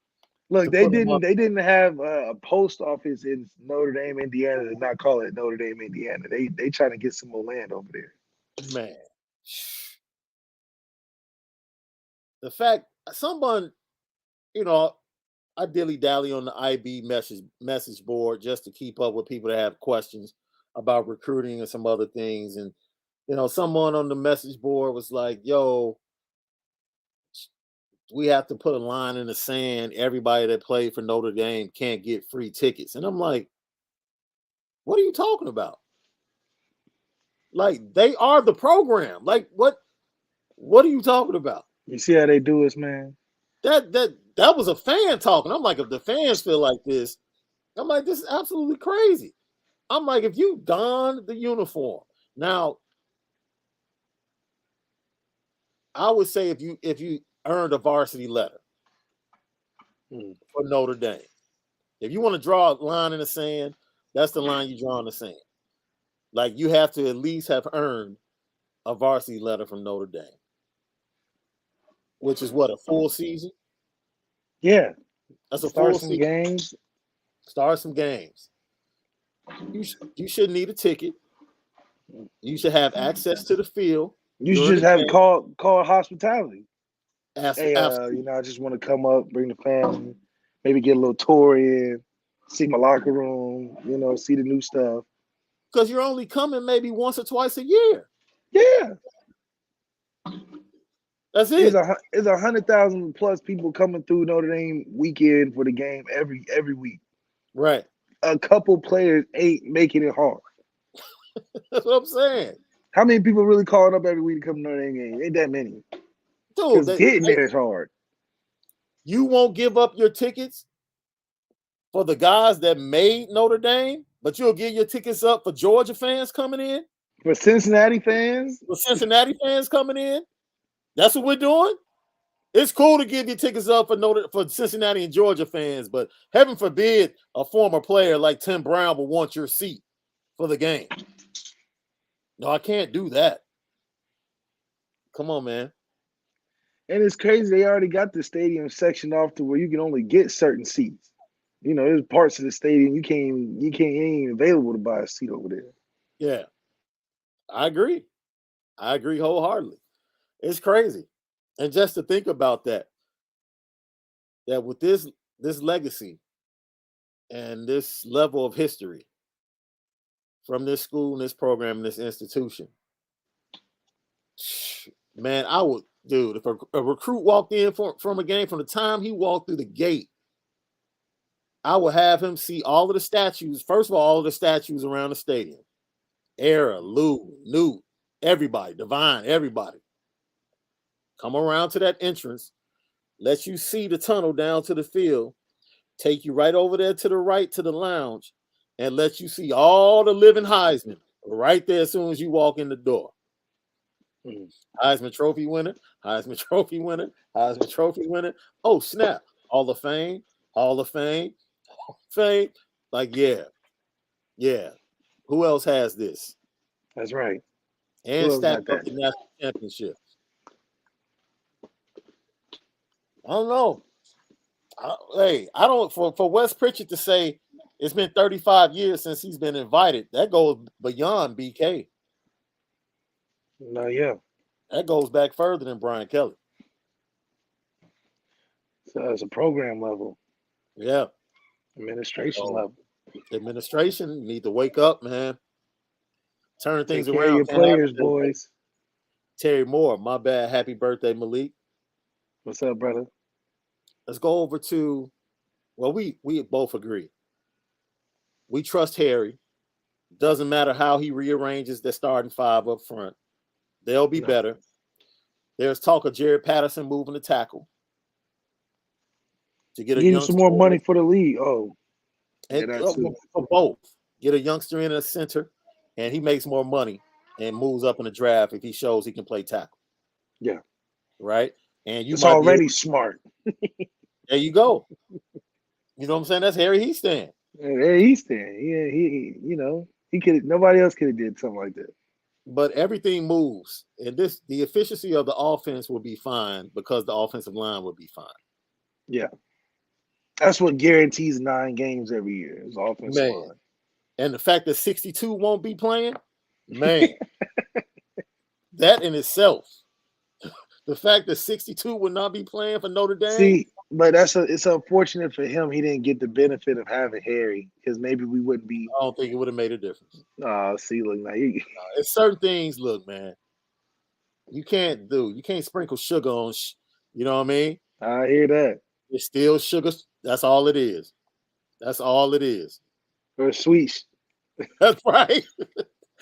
Look, they didn't have a post office in Notre Dame, Indiana, to not call it Notre Dame, Indiana. They trying to get some more land over there. Man, the fact someone, you know, I dilly-dally on the IB message board just to keep up with people that have questions about recruiting and some other things. And, you know, someone on the message board was like, yo, we have to put a line in the sand. Everybody that played for Notre Dame can't get free tickets. And I'm like, what are you talking about? Like, they are the program. Like, what are you talking about? You see how they do us, man? That was a fan talking. I'm like, if the fans feel like this, I'm like, this is absolutely crazy. I'm like, if you don the uniform. Now, I would say if you earned a varsity letter for Notre Dame, if you want to draw a line in the sand, that's the line you draw in the sand. Like, you have to at least have earned a varsity letter from Notre Dame, which is what, a full season? Yeah, that's a full season. Games. Start some games. You should need a ticket. You should have access to the field. You should just have call hospitality. Hey, you know, I just want to come up, bring the family, maybe get a little tour in, see my locker room, you know, see the new stuff. Because you're only coming maybe once or twice a year. Yeah. That's it. It's 100,000 plus people coming through Notre Dame weekend for the game every week. Right. A couple players ain't making it hard. That's what I'm saying. How many people really calling up every week to come to Notre Dame game? Ain't that many. Dude, Because getting there is hard. you won't give up your tickets for the guys that made Notre Dame, but you'll give your tickets up for Georgia fans coming in, For Cincinnati fans, for Cincinnati fans coming in. That's what we're doing. It's cool to give your tickets up for Cincinnati and Georgia fans, but heaven forbid a former player like Tim Brown will want your seat for the game. No, I can't do that. Come on, man. and it's crazy. They already got the stadium sectioned off to where you can only get certain seats. You know, there's parts of the stadium you ain't even available to buy a seat over there. Yeah, I agree. I agree wholeheartedly. It's crazy. And just to think about that with this legacy and this level of history from this school and this program and this institution, man, I would, dude, if a recruit walked in from a game, from the time he walked through the gate, I would have him see all of the statues. First of all of the statues around the stadium. Era, Lou, Newt, everybody, Divine, everybody. Come around to that entrance, let you see the tunnel down to the field, take you right over there to the right to the lounge, and let you see all the living Heisman right there as soon as you walk in the door. Heisman Trophy winner, Heisman Trophy winner, Heisman Trophy winner. Oh, snap. Hall of Fame, Hall of Fame, Hall of Fame. Like, yeah. Who else has this? That's right. And stacked up the national championship. I don't know. I don't, for Wes Pritchett to say it's been 35 years since he's been invited, that goes beyond BK. No, yeah. That goes back further than Brian Kelly. So it's a program level. Yeah. Administration level. Administration need to wake up, man. Turn things Take care around. of your players, boys. Terry Moore, my bad. Happy birthday, Malik. What's up, brother? Let's go over to, well, we both agree. We trust Harry. Doesn't matter how he rearranges the starting five up front. They'll be better. There's talk of Jared Patterson moving to tackle to get a youngster. Some more money for the league. And for both. Get a youngster in a center, and he makes more money and moves up in the draft if he shows he can play tackle. Yeah. Right? And it's already smart. There you go. You know what I'm saying? That's Harry Heastan. Harry Heastan. Yeah, he could. Nobody else could have did something like that. But everything moves, and the efficiency of the offense will be fine because the offensive line will be fine. Yeah, that's what guarantees 9 games every year is offensive line. And the fact that 62 won't be playing, man, that in itself, the fact that 62 will not be playing for Notre Dame. See, but it's unfortunate for him. He didn't get the benefit of having Harry because maybe we wouldn't be. I don't think it would have made a difference. See, look, now it's certain things. Look, man, you can't sprinkle sugar on. You know what I mean? I hear that. It's still sugar. That's all it is. That's all it is. Or sweet. That's right.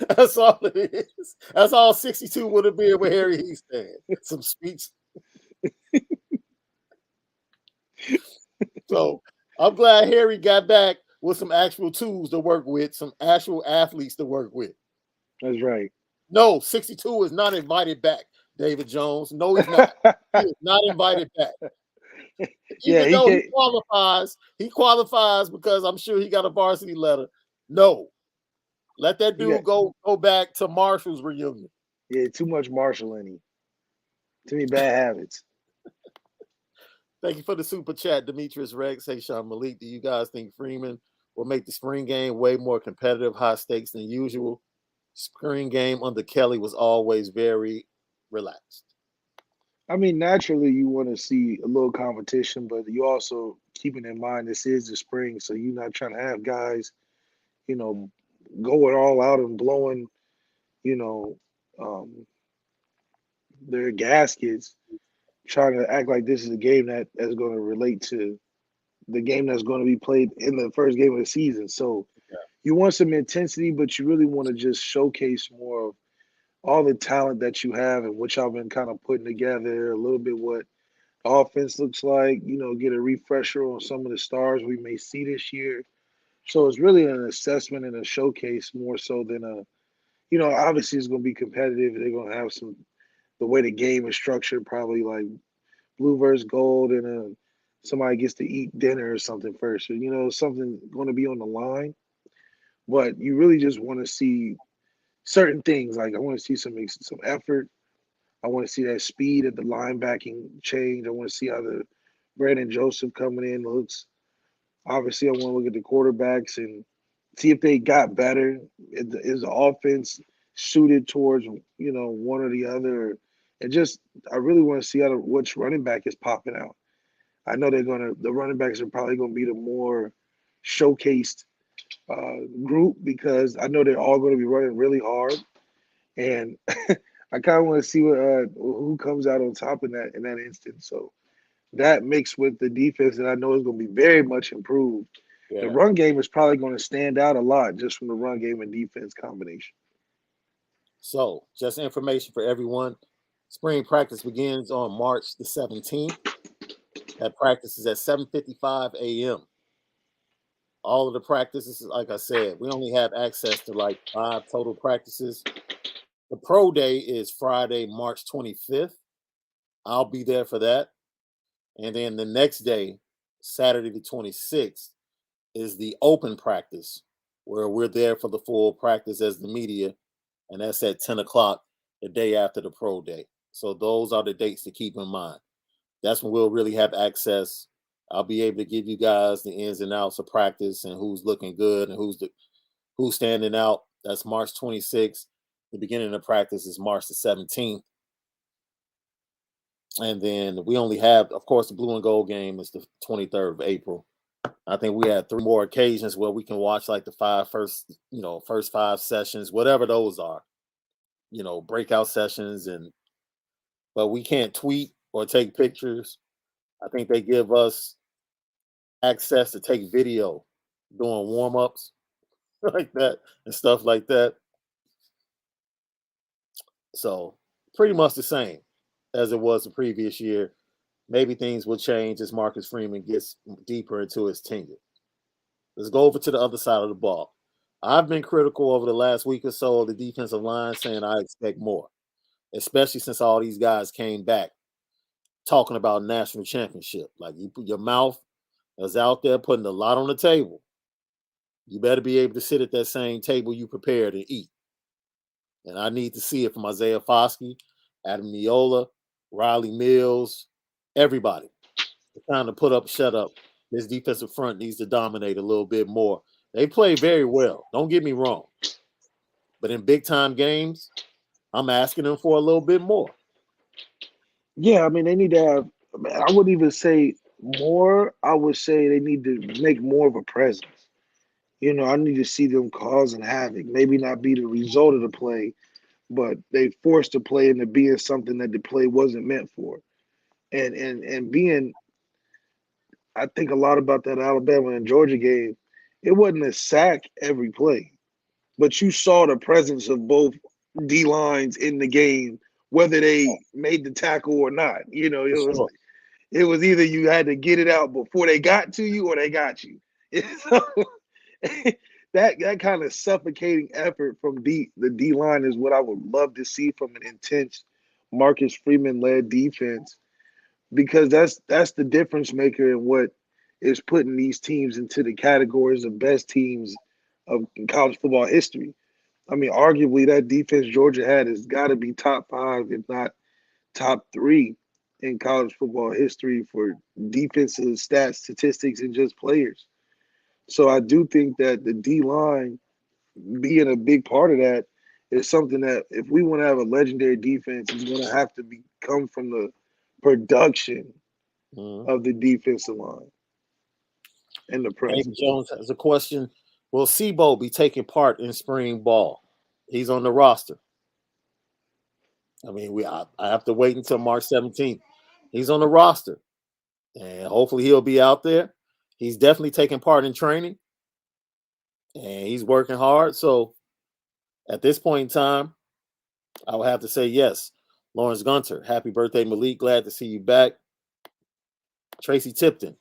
That's all it is. That's all 62 would have been with Harry Heastan. Some sweets. So I'm glad Harry got back with some actual tools to work with, some actual athletes to work with. That's right. No, 62 is not invited back, David Jones. No, he's not. He is not invited back. Even though he qualifies because I'm sure he got a varsity letter. No. Let that dude go back to Marshall's reunion. Yeah, too much Marshall in him. Too many bad habits. Thank you for the super chat, Demetrius Rex. Hey, Shaun, Malik, do you guys think Freeman will make the spring game way more competitive, high stakes than usual? Spring game under Kelly was always very relaxed. I mean, naturally, you want to see a little competition, but you also keeping in mind this is the spring, so you're not trying to have guys, going all out and blowing, their gaskets, trying to act like this is a game that's going to relate to the game that's going to be played in the first game of the season. So you want some intensity, but you really want to just showcase more of all the talent that you have and what y'all been kind of putting together, a little bit what offense looks like, get a refresher on some of the stars we may see this year. So it's really an assessment and a showcase more so than obviously it's going to be competitive. They're going to have the way the game is structured, probably like blue versus gold, and somebody gets to eat dinner or something first, or, something going to be on the line. But you really just want to see certain things. Like I want to see some effort. I want to see that speed at the linebacking change. I want to see how the Brandon Joseph coming in looks. Obviously, I want to look at the quarterbacks and see if they got better. Is the offense suited towards one or the other? And just I really want to see which running back is popping out. I know the running backs are probably gonna be the more showcased group because I know they're all going to be running really hard, and I kind of want to see who comes out on top in that instance. So that mixed with the defense that I know is going to be very much improved. Yeah. The run game is probably going to stand out a lot just from the run game and defense combination. So, just information for everyone. Spring practice begins on March the 17th. That practice is at 7:55 a.m. All of the practices, like I said, we only have access to like 5 total practices. The pro day is Friday, March 25th. I'll be there for that. And then the next day, Saturday the 26th, is the open practice where we're there for the full practice as the media. And that's at 10 o'clock the day after the pro day. So those are the dates to keep in mind. That's when we'll really have access. I'll be able to give you guys the ins and outs of practice and who's looking good and who's standing out. That's March 26th. The beginning of practice is March the 17th. And then we only have, of course, the blue and gold game is the 23rd of April. I think we had 3 more occasions where we can watch like the first 5 sessions, whatever those are, breakout sessions. But we can't tweet or take pictures. I think they give us access to take video doing warm-ups like that and stuff like that. So pretty much the same as it was the previous year. Maybe things will change as Marcus Freeman gets deeper into his tenure. Let's go over to the other side of the ball. I've been critical over the last week or so of the defensive line, saying I expect more, especially since all these guys came back talking about national championship. Like your mouth is out there putting a lot on the table. You better be able to sit at that same table you prepared and eat. And I need to see it from Isaiah Foskey, Adam Neola, Riley Mills, everybody. It's time to put up, shut up. This defensive front needs to dominate a little bit more. They play very well. Don't get me wrong. But in big-time games, I'm asking them for a little bit more. Yeah, I mean, they need to have – I wouldn't even say more. I would say they need to make more of a presence. I need to see them causing havoc. Maybe not be the result of the play, but they forced the play into being something that the play wasn't meant for. And being – I think a lot about that Alabama and Georgia game. It wasn't a sack every play, but you saw the presence of both D lines in the game, whether they made the tackle or not. It was either you had to get it out before they got to you or they got you. So, that kind of suffocating effort from the D line is what I would love to see from an intense Marcus Freeman led defense. Because that's the difference maker in what is putting these teams into the categories of best teams of college football history. I mean, arguably that defense Georgia had has got to be top 5, if not top 3 in college football history for defensive stats, statistics, and just players. So I do think that the D-line being a big part of that is something that if we want to have a legendary defense, it's going to have to come from the production of the defensive line and the presence. David Jones has a question. Will Sibo be taking part in spring ball? He's on the roster. I mean, I have to wait until March 17th. He's on the roster, and hopefully he'll be out there. He's definitely taking part in training. and he's working hard. So at this point in time, I would have to say yes. Lawrence Gunter, happy birthday, Malik. Glad to see you back. Tracy Tipton,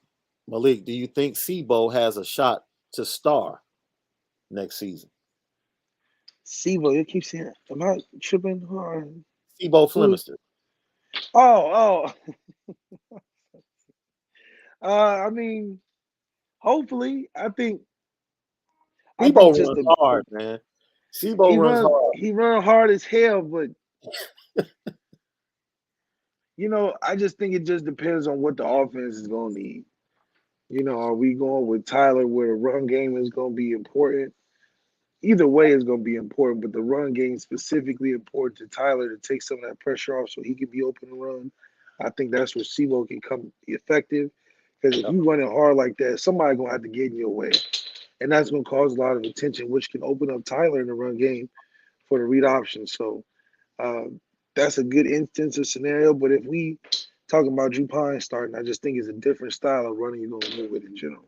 Malik, do you think Sibo has a shot to star next season? Sibo, you keep saying, am I tripping? Sibo Flemister. Oh. I mean, hopefully, I think Sibo just runs hard, man. Sibo runs hard. He runs hard as hell, but I just think it just depends on what the offense is going to need. Are we going with Tyler where the run game is going to be important? Either way is going to be important, but the run game specifically important to Tyler to take some of that pressure off so he can be open to run. I think that's where Sibo can come effective. Because if you run it hard like that, somebody's going to have to get in your way. And that's going to cause a lot of attention, which can open up Tyler in the run game for the read option. So that's a good instance of scenario. But if we talking about Drew Pine starting, I just think it's a different style of running you're going to move with in general.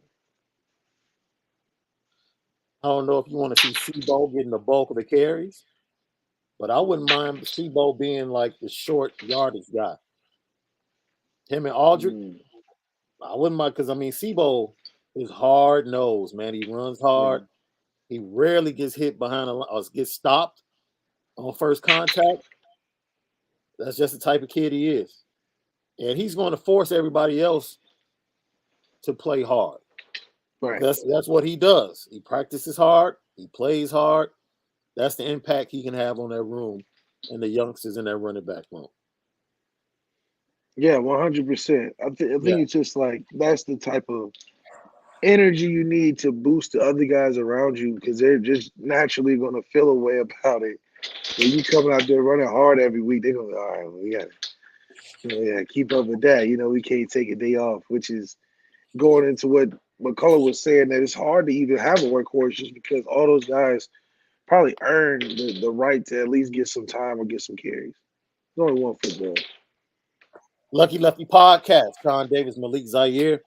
I don't know if you want to see Sibo getting the bulk of the carries, but I wouldn't mind Sibo being like the short yardage guy. Him and Aldrich, I wouldn't mind because, Sibo is hard nosed, man. He runs hard. Yeah. He rarely gets hit behind or gets stopped on first contact. That's just the type of kid he is. And he's going to force everybody else to play hard. Right. That's what he does. He practices hard. He plays hard. That's the impact he can have on that room and the youngsters in that running back room. Yeah, 100%. I think it's just like that's the type of energy you need to boost the other guys around you because they're just naturally going to feel a way about it. When you coming out there running hard every week, they're going to be, all right, we got to keep up with that. We can't take a day off, which is going into what McCullough was saying, that it's hard to even have a workhorse just because all those guys probably earn the right to at least get some time or get some carries. There's only one football. Lucky Lefty Podcast, Shaun Davis, Malik, Zaire.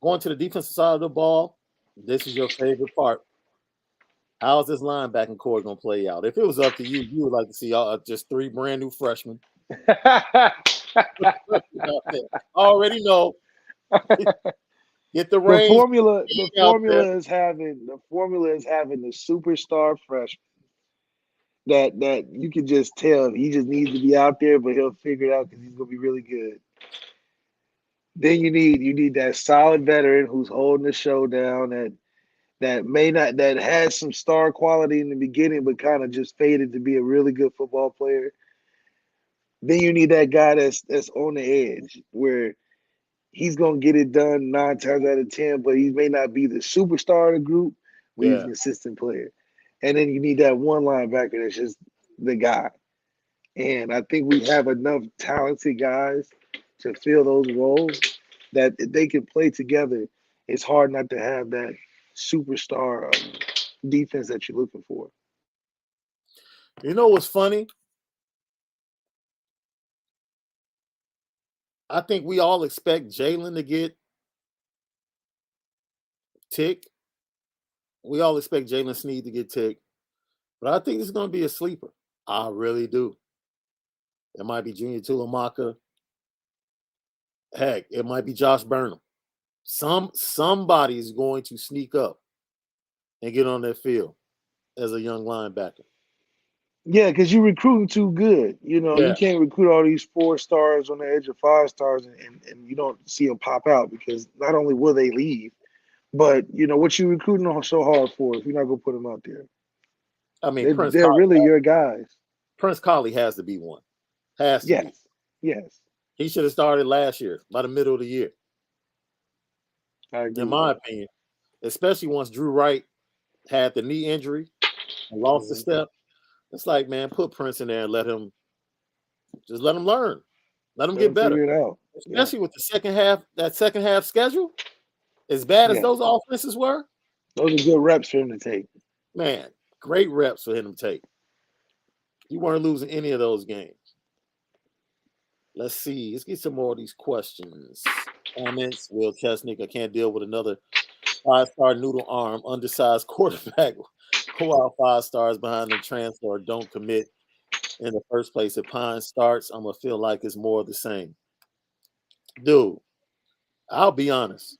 Going to the defensive side of the ball, this is your favorite part. How's this linebacking core going to play out? If it was up to you, you would like to see just 3 brand new freshmen. Already know. Get the range. The formula is having the superstar freshman that you can just tell he just needs to be out there, but he'll figure it out because he's gonna be really good. Then you need that solid veteran who's holding the show down that has some star quality in the beginning, but kind of just faded to be a really good football player. Then you need that guy that's on the edge where he's gonna get it done 9 times out of 10, but he may not be the superstar of the group, but he's a consistent player. And then you need that one linebacker that's just the guy. And I think we have enough talented guys to fill those roles that if they can play together, it's hard not to have that superstar defense that you're looking for. You know what's funny? I think we all expect Jalen to get tick. We all expect Jalen Sneed to get tick. But I think it's going to be a sleeper. I really do. It might be Junior Tulamaka. Heck, it might be Josh Burnham. Somebody's going to sneak up and get on that field as a young linebacker. Yeah, because you're recruiting too good. You can't recruit all these 4 stars on the edge of 5 stars and you don't see them pop out because not only will they leave, but what you recruiting so hard for if you're not going to put them out there? They're really your guys. Prince Colley has to be one. Has to be. Yes. He should have started last year, by the middle of the year. I agree. In my opinion, especially once Drew Wright had the knee injury and lost the step. It's like, man, put Prince in there and let him learn. Let him get better. Figure it out. Especially with the second half schedule. As bad as those offenses were. Those are good reps for him to take. Man, great reps for him to take. You weren't losing any of those games. Let's see. Let's get some more of these questions. Comments. Will Chesnick, I can't deal with another 5-star noodle arm, undersized quarterback, while 5 stars behind the transfer or don't commit in the first place. If Pine starts, I'm gonna feel like it's more of the same. Dude, I'll be honest.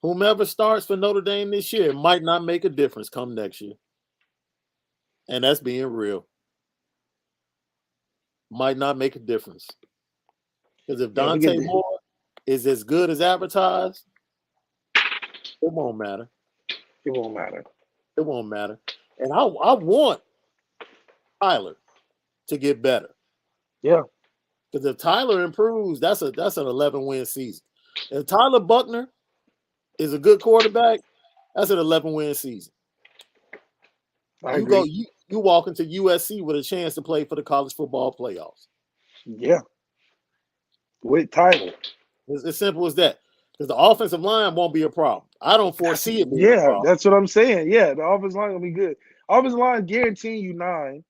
Whomever starts for Notre Dame this year might not make a difference come next year. And that's being real. Might not make a difference. Because if Dante Moore is as good as advertised, it won't matter. It won't matter. It won't matter. And I want Tyler to get better. Yeah. Because if Tyler improves, that's an 11-win season. If Tyler Buckner is a good quarterback, that's an 11-win season. I agree. You walk into USC with a chance to play for the college football playoffs. Yeah. With Tyler. It's as simple as that. Because the offensive line won't be a problem. I don't foresee it being a problem. That's what I'm saying. Yeah, the offensive line will be good. Offensive line guaranteeing you 9.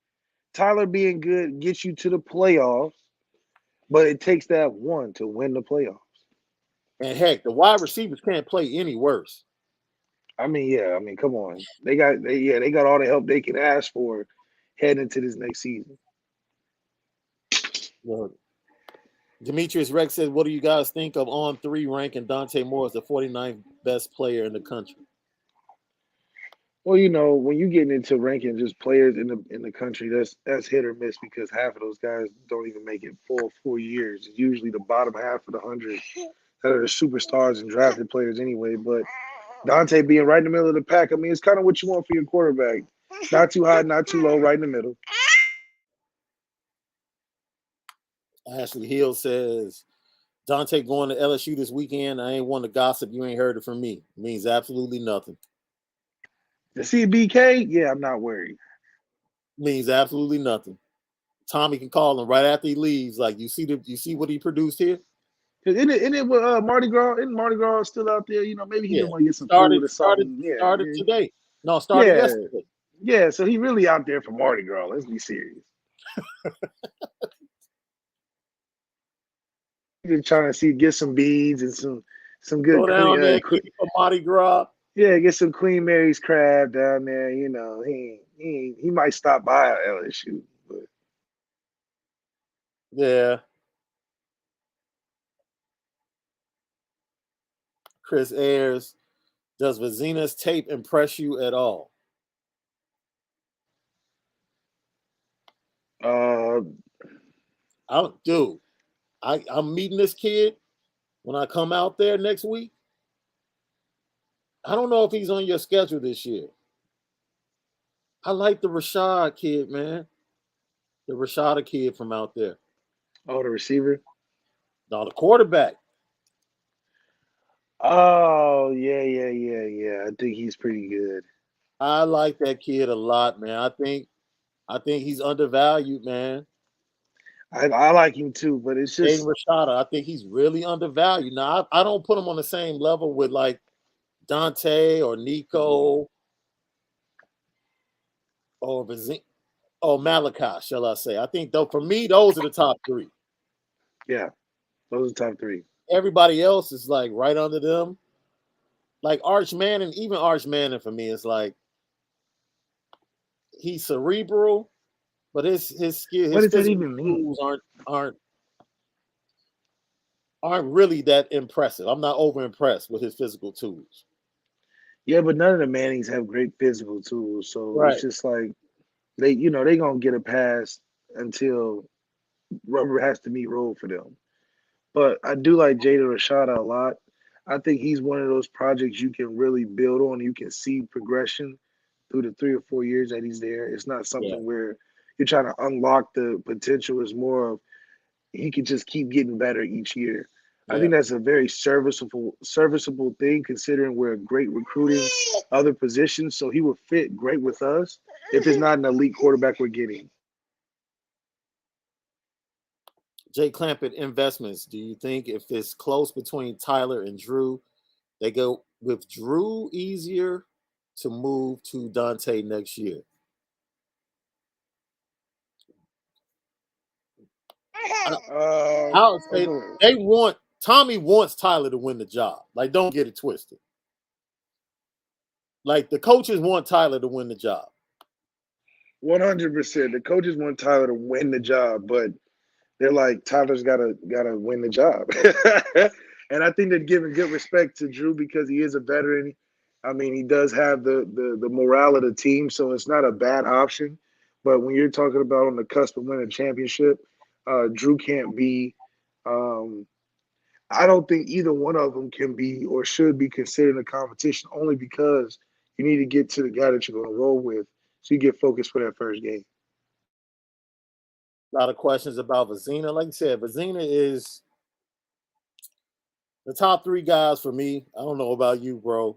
Tyler being good gets you to the playoffs, but it takes that 1 to win the playoffs. And heck, the wide receivers can't play any worse. I mean, come on. They got all the help they can ask for heading into this next season. Well, Demetrius Rex says, what do you guys think of on 3 ranking Dante Moore as the 49th best player in the country? Well, when you get into ranking just players in the country, that's hit or miss because half of those guys don't even make it full 4 years. It's usually the bottom half of the 100 that are the superstars and drafted players anyway. But Dante being right in the middle of the pack, I mean, it's kind of what you want for your quarterback. Not too high, not too low, right in the middle. Ashley Hill says, Dante going to LSU this weekend. I ain't want to gossip. You ain't heard it from me. It means absolutely nothing. To see BK, yeah, I'm not worried. Means absolutely nothing. Tommy can call him right after he leaves. Like, you see what he produced here? Isn't it with Mardi Gras? Isn't Mardi Gras still out there? Maybe he just want to get some started, food or something. Started today. No, started yesterday. Yeah, so he really out there for Mardi Gras. Let's be serious. He's trying to get some beads and some good go down there for Mardi Gras. Yeah, get some Queen Mary's crab down there. He might stop by at LSU. But. Yeah. Chris Ayers, does Vizina's tape impress you at all? I'm meeting this kid when I come out there next week. I don't know if he's on your schedule this year. I like the Rashad kid, man. The Rashada kid from out there. Oh, the receiver? No, the quarterback. Oh, yeah. I think he's pretty good. I like that kid a lot, man. I think he's undervalued, man. I like him too, but it's just Rashada. I think he's really undervalued. Now, I don't put him on the same level with like Dante or Nico or Malachi, shall I say. I think, though, for me, those are the top 3. Yeah, those are the top 3. Everybody else is like right under them. Like Arch Manning, even Arch Manning for me is like he's cerebral, but his skill, his physical tools aren't really that impressive. I'm not over impressed with his physical tools. Yeah, but none of the Mannings have great physical tools, so It's just like they gonna get a pass until rubber has to meet road for them. But I do like Jada Rashada a lot. I think he's one of those projects you can really build on. You can see progression through the 3 or 4 years that he's there. It's not something where you're trying to unlock the potential. It's more of he can just keep getting better each year. I think that's a very serviceable thing considering we're a great recruiting other positions. So he would fit great with us if it's not an elite quarterback we're getting. Jay Clampett Investments. Do you think if it's close between Tyler and Drew, they go with Drew easier to move to Dante next year? Tommy wants Tyler to win the job. Like, don't get it twisted. like the coaches want Tyler to win the job. 100%. The coaches want Tyler to win the job, but they're like, Tyler's gotta win the job. And I think they're giving good respect to Drew because he is a veteran. I mean, he does have the morale of the team, so it's not a bad option. But when you're talking about on the cusp of winning a championship, Drew can't be. I don't think either one of them can be or should be considered a competition, only because you need to get to the guy that you're going to roll with, so you get focused for that first game. A lot of questions about Vizina. Like I said, Vizina is the top 3 guys for me. I don't know about you, bro.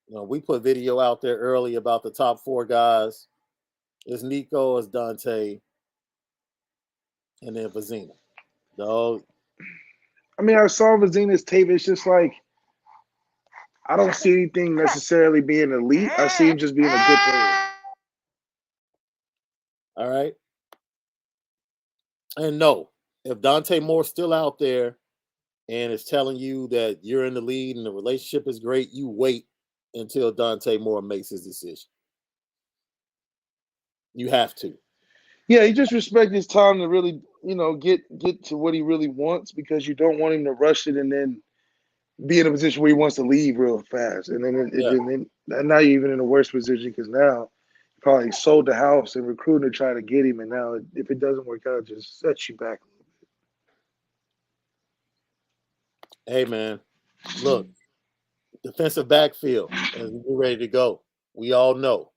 You know, we put video out there early about the top 4 guys. It's Nico, it's Dante, and then Vizina. No, I mean, I saw Vizina's tape. It's just like, I don't see anything necessarily being elite. I see him just being a good player. all right. And no, if Dante Moore's still out there and is telling you that you're in the lead and the relationship is great, you wait until Dante Moore makes his decision. You have to. Yeah, he just respect his time to really, get to what he really wants, because you don't want him to rush it and then be in a position where he wants to leave real fast. And then now you're even in a worse position, because now you probably sold the house and recruiting to try to get him. And now if it doesn't work out, it just sets you back a little bit. Hey, man, look, defensive backfield, as we're ready to go. We all know.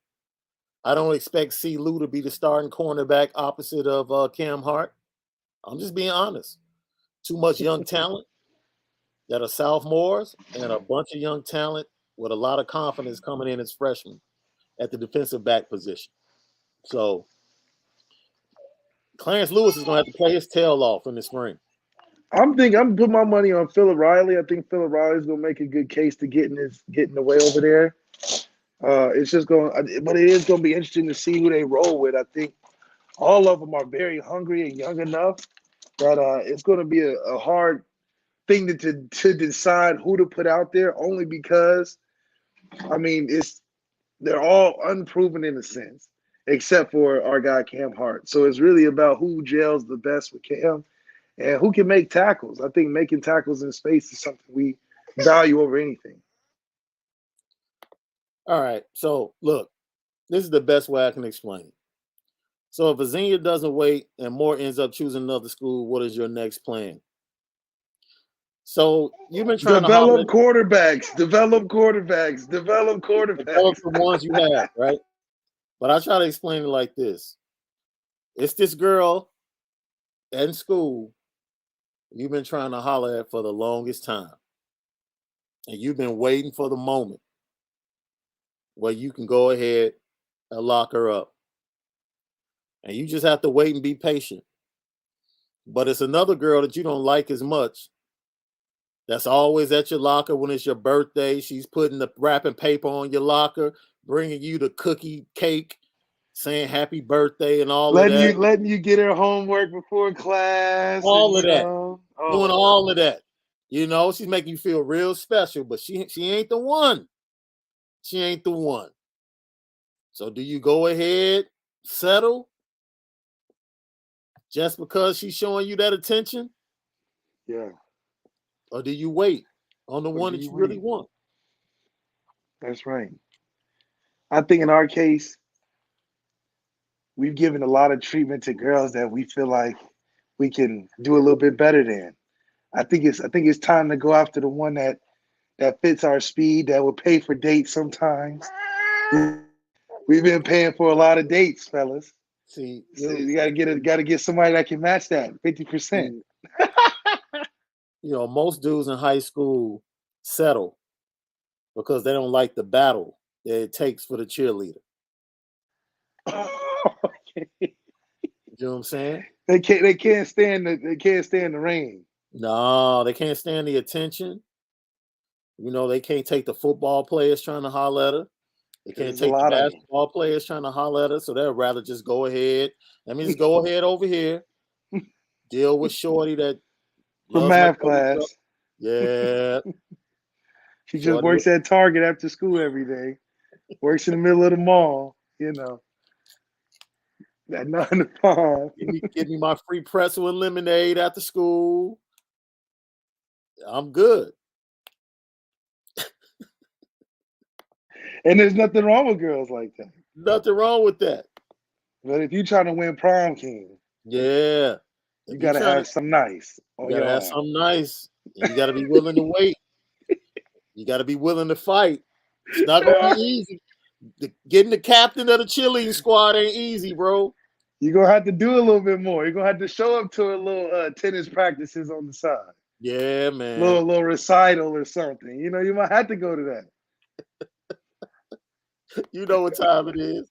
I don't expect C. Lou to be the starting cornerback opposite of Cam Hart. I'm just being honest. Too much young talent that are sophomores and a bunch of young talent with a lot of confidence coming in as freshmen at the defensive back position. So Clarence Lewis is going to have to play his tail off in the spring. I'm putting my money on Phillip Riley. I think Phillip Riley's going to make a good case to getting the way over there. It's just but it is going to be interesting to see who they roll with. I think all of them are very hungry and young enough that it's going to be a hard thing to decide who to put out there, only because, I mean, they're all unproven in a sense, except for our guy Cam Hart. So it's really about who gels the best with Cam and who can make tackles. I think making tackles in space is something we value over anything. All right. So look, this is the best way I can explain it. So if Vizina doesn't wait and Moore ends up choosing another school, what is your next plan? So you've been trying develop to quarterbacks, develop the ones you have, right? But I try to explain it like this. It's this girl in school you've been trying to holler at for the longest time. And you've been waiting for the moment where you can go ahead and lock her up. And you just have to wait and be patient. But it's another girl that you don't like as much that's always at your locker when it's your birthday. She's putting the wrapping paper on your locker, bringing you the cookie cake, saying happy birthday and all of that. Letting you get her homework before class. All of that. Doing all of that. You know, she's making you feel real special, but she ain't the one. She ain't the one. So do you go ahead, settle, just because she's showing you that attention? Yeah. Or do you wait on the one that you really want? That's right. I think in our case, we've given a lot of treatment to girls that we feel like we can do a little bit better than. I think it's time to go after the one that fits our speed, that will pay for dates sometimes. We've been paying for a lot of dates, fellas. See, so you gotta get somebody that can match that 50%. You know, most dudes in high school settle because they don't like the battle that it takes for the cheerleader. You know what I'm saying? They can't stand the rain. No, they can't stand the attention. You know, they can't take the football players trying to holler at her. They can't take the basketball players trying to holler at her, so they'd rather just go ahead. Let me just go ahead over here, deal with Shorty that from math class. Yeah. She just works at Target after school every day. Works in the middle of the mall, you know. That 9 to 5. Give me my free pretzel and lemonade after school. I'm good. And there's nothing wrong with girls like that. Nothing wrong with that. But if you're trying to win prom king, Yeah. you got to have some nice on You your gotta have arm. something nice. And you gotta be willing to wait. You gotta be willing to fight. It's not gonna be easy. Getting the captain of the cheerleading squad ain't easy, bro. You're going to have to do a little bit more. You're going to have to show up to a little tennis practices on the side. Yeah, man. Little recital or something. You know, you might have to go to that. You know what time it is.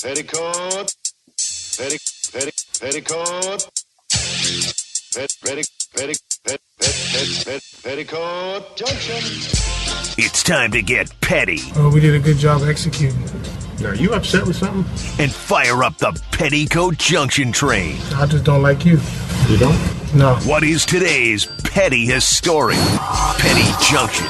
Petticoat, petticoat, petticoat junction. It's time to get petty. Oh, we did a good job executing. Are you upset with something? And fire up the Petticoat Junction train. I just don't like you. You don't? No. What is today's pettiest story? Petty Junction.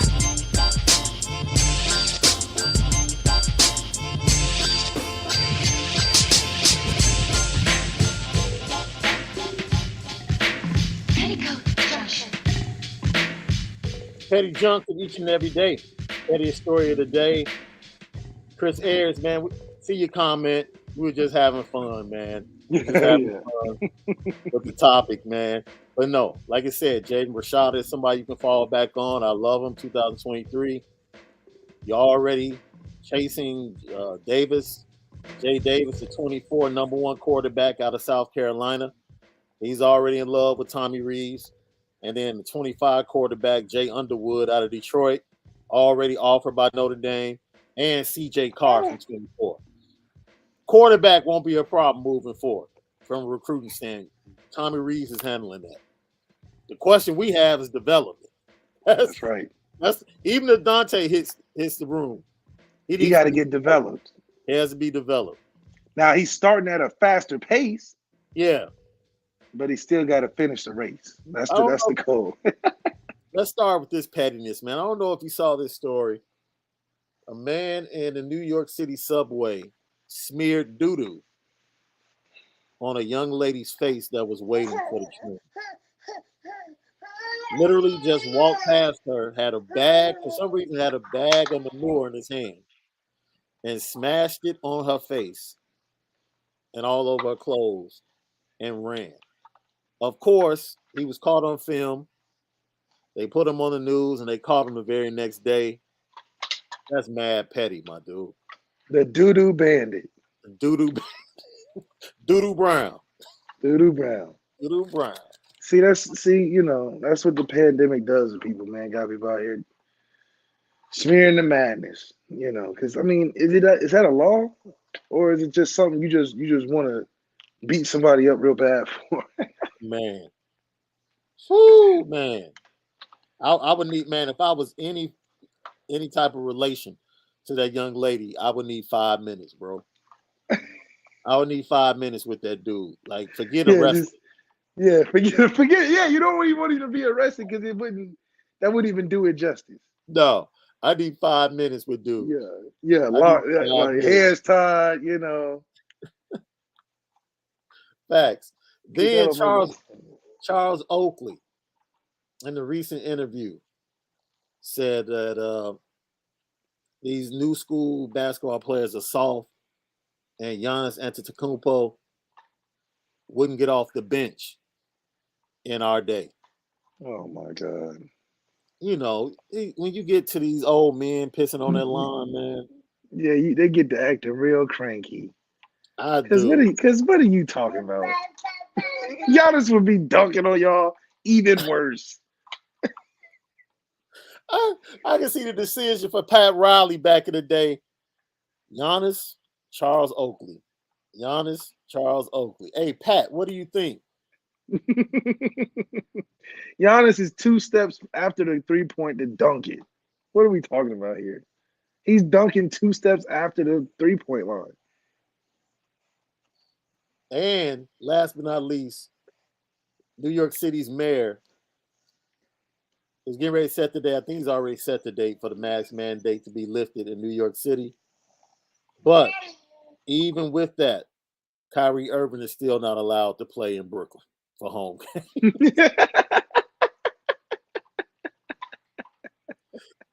Petty Junction each and every day. Pettiest story of the day. Chris Ayers, man, see your comment. We were just having fun, man. Just having fun with the topic, man. But no, like I said, Jaden Rashad is somebody you can fall back on. I love him. 2023. You're already chasing Davis, Jay Davis, the 24 number one quarterback out of South Carolina. He's already in love with Tommy Reeves. And then the 25 quarterback, Jay Underwood out of Detroit, already offered by Notre Dame, and C.J. Carr from 24. Quarterback won't be a problem moving forward from a recruiting standpoint. Tommy Reeves is handling that. The question we have is development. That's right. That's even if Dante hits the room, he got to get developed. He has to be developed. Now he's starting at a faster pace. Yeah. But he still got to finish the race. That's the goal. Let's start with this pettiness, man. I don't know if you saw this story. A man in the New York City subway smeared doo-doo on a young lady's face that was waiting for the train. Literally just walked past her, had a bag, for some reason had a bag of manure in his hand, and smashed it on her face and all over her clothes and ran. Of course, he was caught on film. They put him on the news and they caught him the very next day. That's mad petty, my dude. The doo-doo bandit. Doo-doo Brown. Doo-doo Brown. Doo-doo Brown. You know, that's what the pandemic does to people, man. Got people out here smearing the madness, you know. Because I mean, is that a law, or is it just something you just want to beat somebody up real bad for? Man. Whoo, man. I would need, man, if I was any type of relation to that young lady, I would need 5 minutes, bro. I would need 5 minutes with that dude. Like, forget arrested. Forget. Yeah, you don't even want him to be arrested because that wouldn't even do it justice. No, I need 5 minutes with dude. Yeah, like hands tied, you know. Facts. Then Charles Oakley, in the recent interview, said that these new school basketball players are soft, and Giannis Antetokounmpo wouldn't get off the bench in our day. Oh my God! You know, when you get to these old men pissing on that line, man. Yeah, they get to acting real cranky. I do. Because what are you talking about? Giannis would be dunking on y'all even worse. I can see the decision for Pat Riley back in the day. Giannis, Charles Oakley. Giannis, Charles Oakley. Hey, Pat, what do you think? Giannis is 2 steps after the 3-point to dunk it. What are we talking about here? He's dunking 2 steps after the 3-point line. And last but not least, New York City's mayor is getting ready to set the date. I think he's already set the date for the mask mandate to be lifted in New York City. But even with that, Kyrie Irving is still not allowed to play in Brooklyn for home.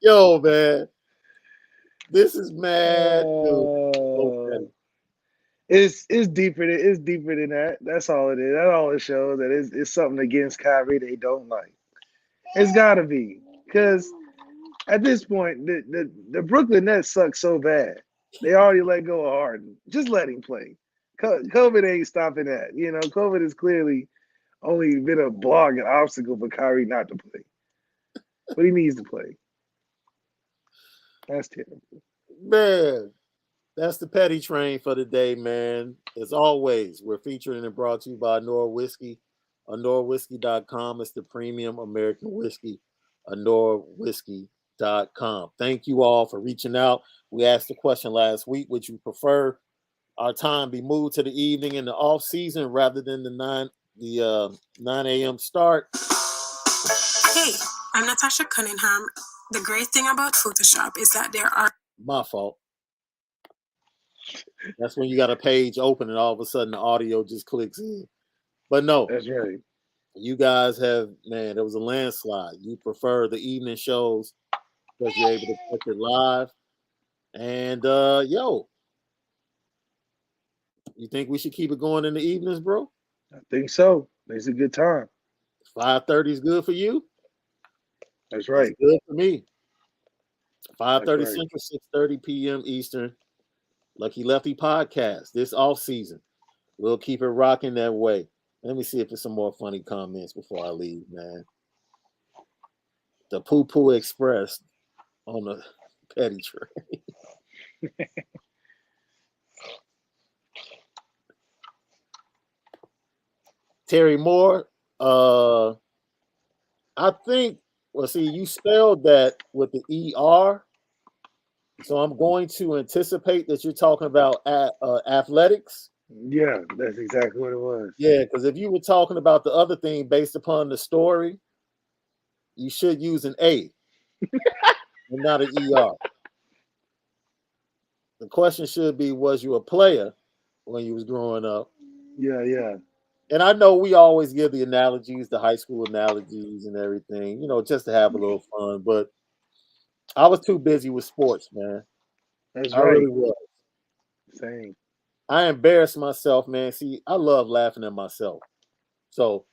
Yo, man. This is mad. Dude. It's deeper than that. That's all it is. That's all it shows. That it's something against Kyrie they don't like. It's gotta be. Because at this point, the Brooklyn Nets suck so bad. They already let go of Harden. Just let him play. COVID ain't stopping that. You know, COVID has clearly only been a blog and obstacle for Kyrie not to play. But he needs to play. That's terrible. Man, that's the petty train for the day, man. As always, we're featuring and brought to you by Onora Whisky. OnoraWhisky.com is the premium American whiskey. OnoraWhisky.com. Thank you all for reaching out. We asked the question last week, would you prefer our time be moved to the evening in the off season rather than the 9 a.m. start? Hey, I'm Natasha Cunningham. The great thing about Photoshop is that there are... My fault. That's when you got a page open and all of a sudden the audio just clicks in. But no. That's right. You guys have, man, it was a landslide. You prefer the evening shows because you're able to catch it live. And, yo, you think we should keep it going in the evenings, bro? I think so. It's a good time. 5:30 is good for you? That's right. It's good for me. 5:30 right. Central, 6:30 p.m. Eastern. Lucky Lefty podcast this off season. We'll keep it rocking that way. Let me see if there's some more funny comments before I leave, man. The Poo Poo Express on the petty train. Terry Moore, I think, well, see, you spelled that with the ER. So I'm going to anticipate that you're talking about athletics. Yeah, that's exactly what it was. Yeah, because if you were talking about the other thing based upon the story, you should use an A and not an ER. The question should be, was you a player when you was growing up? Yeah, yeah. And I know we always give the analogies, the high school analogies and everything, you know, just to have a little fun. But I was too busy with sports, man. That's I right. really was. Same. I embarrassed myself, man. See, I love laughing at myself. So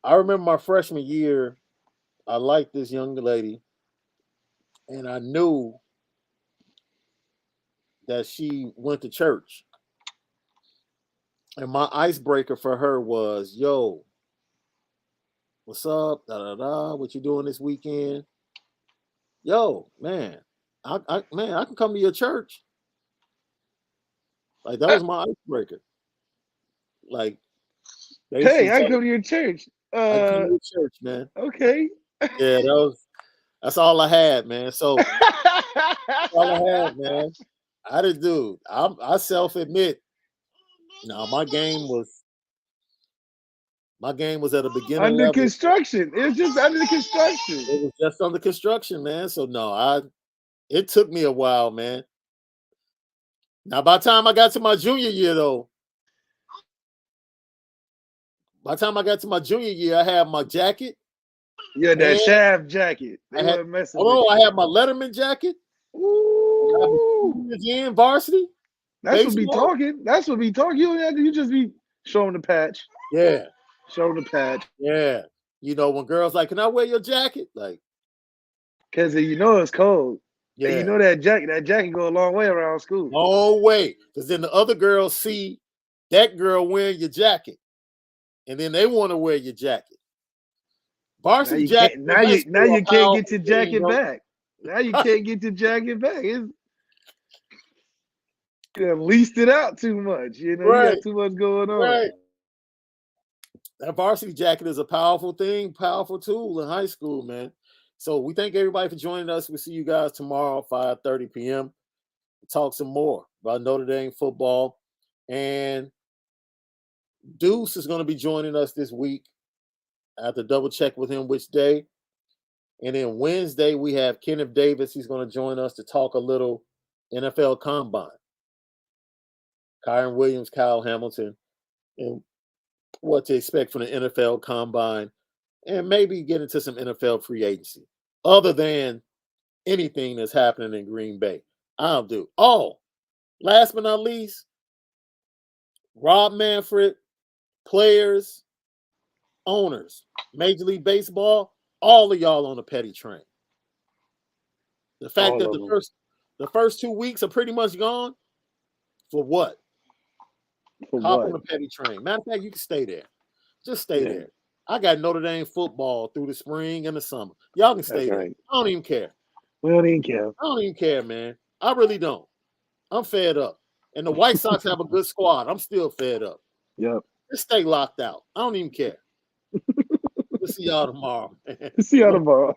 I remember my freshman year, I liked this young lady, and I knew that she went to church. And my icebreaker for her was, yo, what's up? Da da da. What you doing this weekend? Yo, man, I can come to your church. Like that was my icebreaker. Like, hey, I go to your church. I come to your church, man. Okay. Yeah, that's all I had, man. So that's all I had, man. I did, dude. I self-admit. No, my game was at a beginner under level. construction. It was just under construction. It was just under construction, man. So no, it took me a while, man. Now, by the time I got to my junior year, though, I had my jacket. Yeah, that shaft jacket. I had my Letterman jacket. Ooh. In varsity. That's what be talking. That's what be talking. You just be showing the patch. Yeah. Show the patch. Yeah. You know, when girls like, can I wear your jacket? Like, because you know it's cold. Yeah. And you know that jacket go a long way around school. Long way. Because then the other girls see that girl wearing your jacket. And then they want to wear your jacket. Varsity jacket. Now you can't get your jacket back. Now you can't get your jacket back. You have leased it out too much. You know, you got too much going on. Right. That varsity jacket is a powerful thing, powerful tool in high school, man. So we thank everybody for joining us. We'll see you guys tomorrow, 5:30 p.m. We'll talk some more about Notre Dame football. And Deuce is going to be joining us this week. I have to double check with him which day. And then Wednesday, we have Kenneth Davis. He's going to join us to talk a little NFL Combine. Kyron Williams, Kyle Hamilton, and what to expect from the NFL Combine, and maybe get into some NFL free agency, other than anything that's happening in Green Bay. I'll do. Oh, last but not least, Rob Manfred, players, owners, Major League Baseball, all of y'all on the Petty train. The fact All that of the first 2 weeks are pretty much gone, for what? For Hop what? on the Petty train. Matter of fact, you can stay there. Just stay Yeah. there. I got Notre Dame football through the spring and the summer. Y'all can stay That's there. right. I don't even care. We don't even care. I don't even care, man. I really don't. I'm fed up. And the White Sox have a good squad. I'm still fed up. Yep. Just stay locked out. I don't even care. We'll see y'all tomorrow. See y'all tomorrow.